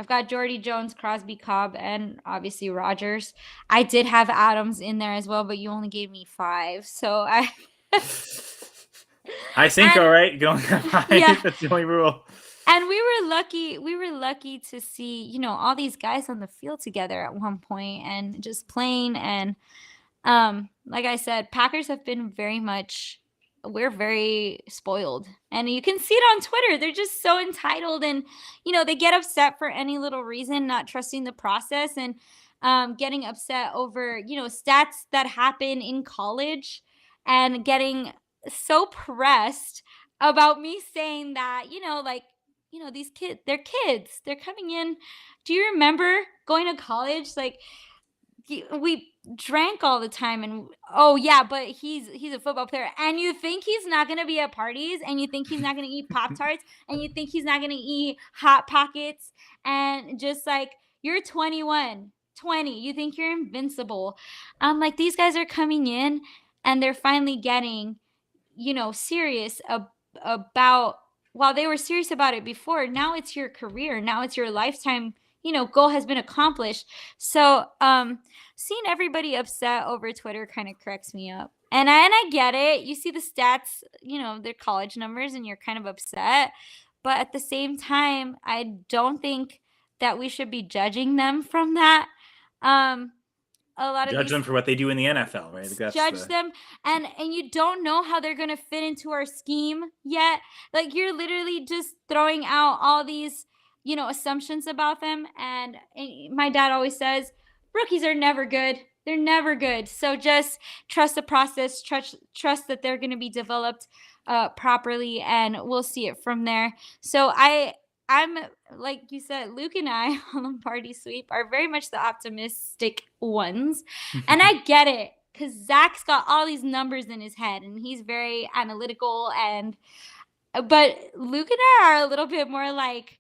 I've got Jordy, Jones, Crosby, Cobb, and obviously Rodgers. I did have Adams in there as well, but you only gave me 5, so I. High synco, right? Going high. Yeah. That's the only rule. And we were lucky to see, all these guys on the field together at one point and just playing. And like I said, Packers have been we're very spoiled. And you can see it on Twitter. They're just so entitled and, they get upset for any little reason, not trusting the process and getting upset over, stats that happen in college and getting so pressed about me saying that, these kids, they're kids. They're coming in. Do you remember going to college? Like, we drank all the time, and oh yeah, but he's a football player, and you think he's not going to be at parties, and you think he's not going to eat Pop Tarts, and you think he's not going to eat Hot Pockets, and just like, you're 21, 20, you think you're invincible. Like, these guys are coming in, and they're finally getting serious about, while they were serious about it before, now it's your career, now it's your lifetime, goal has been accomplished. So seeing everybody upset over Twitter kind of cracks me up, and I get it. You see the stats, their college numbers, and you're kind of upset, but at the same time, I don't think that we should be judging them from that. A lot of Judge them for what they do in the NFL, right? Judge them, and you don't know how they're going to fit into our scheme yet. Like, you're literally just throwing out all these, assumptions about them. And my dad always says, rookies are never good. They're never good. So just trust the process, trust that they're going to be developed properly, and we'll see it from there. So I'm, like you said, Luke and I on Lombardi Sweep are very much the optimistic ones. And I get it, because Zach's got all these numbers in his head, and he's very analytical. But Luke and I are a little bit more like,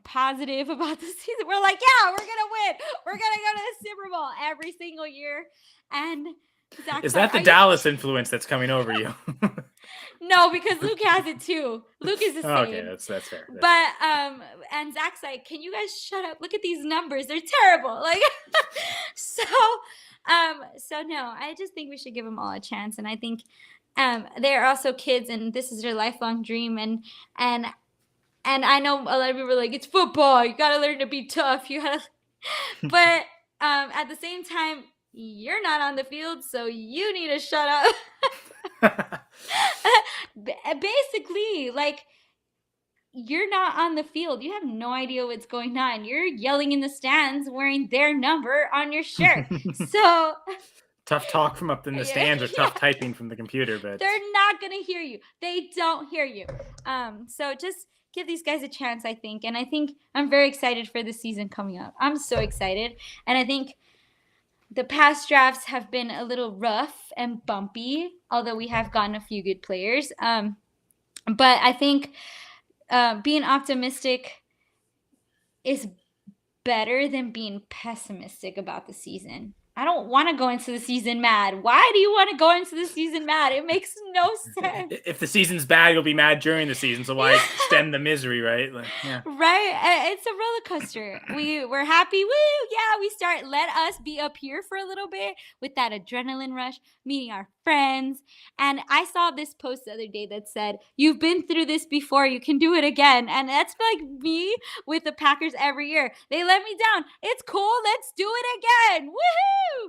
positive about the season. We're like, yeah, we're going to win. We're going to go to the Super Bowl every single year. And Zach's is that the Dallas influence that's coming over you? No, because Luke has it too. Luke is the same. Okay, that's fair. But and Zach's like, can you guys shut up? Look at these numbers; they're terrible. Like, so no, I just think we should give them all a chance, and I think they're also kids, and this is their lifelong dream, and I know a lot of people are like, it's football, you gotta learn to be tough, but at the same time, you're not on the field, so you need to shut up. Basically, like, you're not on the field. You have no idea what's going on. You're yelling in the stands wearing their number on your shirt. So tough talk from up in the stands, or tough typing from the computer, but they're not going to hear you. They don't hear you. So just give these guys a chance, I think. And I think I'm very excited for the season coming up. I'm so excited. And I think the past drafts have been a little rough and bumpy, although we have gotten a few good players. But I think being optimistic is better than being pessimistic about the season. I don't want to go into the season mad. Why do you want to go into the season mad? It makes no sense. If the season's bad, you'll be mad during the season. So why extend the misery, right? Like, yeah. Right. It's a roller coaster. We're happy. Woo! Yeah, we start. Let us be up here for a little bit with that adrenaline rush, meeting our friends. And I saw this post the other day that said, "You've been through this before. You can do it again." And that's like me with the Packers every year. They let me down. It's cool. Let's do it again. Woohoo!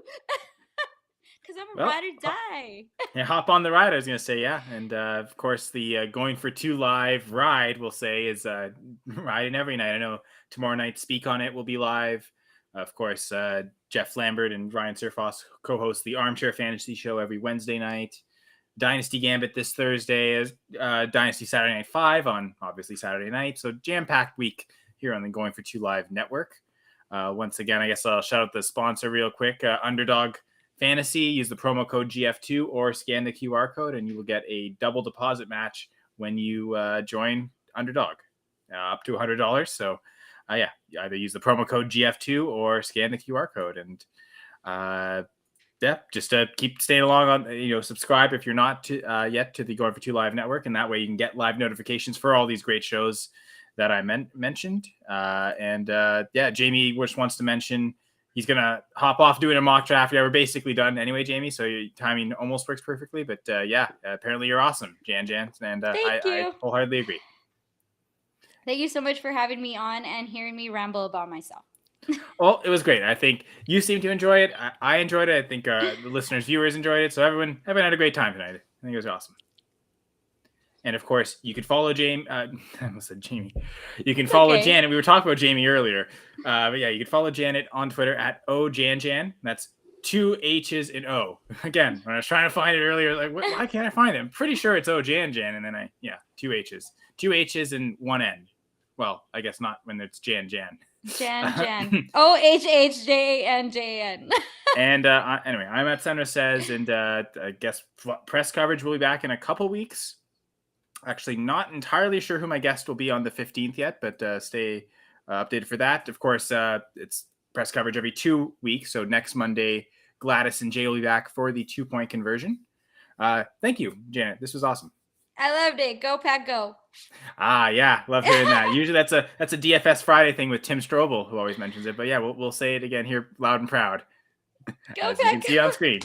Because I'm a ride or die. Yeah, hop on the ride, I was going to say, yeah. And of course, the Going for Two live ride, we'll say, is riding every night. I know tomorrow night, Speak On It will be live. Of course, Jeff Lambert and Ryan Surfoss co-host the Armchair Fantasy Show every Wednesday night. Dynasty Gambit this Thursday, is Dynasty Saturday Night 5 on, obviously, Saturday night. So jam-packed week here on the Going for Two live network. Once again, I guess I'll shout out the sponsor real quick. Underdog Fantasy. Use the promo code GF2 or scan the QR code, and you will get a double deposit match when you join Underdog, up to $100. So, yeah, you either use the promo code GF2 or scan the QR code. And yeah, just keep staying along on, subscribe if you're not yet to the Going for Two Live network, and that way you can get live notifications for all these great shows that I mentioned. Yeah, Jamie just wants to mention he's going to hop off doing a mock draft. Yeah, we're basically done anyway, Jamie, so your timing almost works perfectly. But yeah, apparently you're awesome, Jan. And I wholeheartedly agree. Thank you so much for having me on and hearing me ramble about myself. Well, it was great. I think you seem to enjoy it. I enjoyed it. I think the listeners, viewers enjoyed it. So everyone had a great time tonight. I think it was awesome. And of course, you can follow Jamie. I almost said Jamie. You can follow Janet. We were talking about Jamie earlier. But yeah, you can follow Janet on Twitter at @OJanJan. That's 2 H's in O. Again, when I was trying to find it earlier, like, why can't I find it? I'm pretty sure it's O Jan, and then 2 H's. 2 H's and 1 N. Well, I guess not when it's Jan. Jan. OHHJANJAN. And anyway, I'm at Sandra Says, and I guess press coverage will be back in a couple weeks. Actually, not entirely sure who my guest will be on the 15th yet, but stay updated for that. Of course, it's press coverage every 2 weeks. So next Monday, Gladys and Jay will be back for the 2-point conversion. Thank you, Janet. This was awesome. I loved it. Go Pack, go. Yeah, love hearing that. Usually that's a DFS Friday thing with Tim Strobel, who always mentions it. But yeah, we'll say it again here, loud and proud, go as Pack, you can see on screen.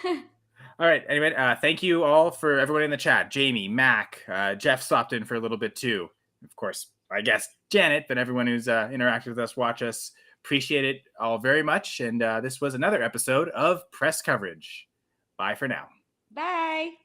All right. Anyway, thank you all for everyone in the chat. Jamie, Mac, Jeff stopped in for a little bit too. Of course, I guess Janet, but everyone who's interacted with us, watch us. Appreciate it all very much. And this was another episode of Press Coverage. Bye for now. Bye.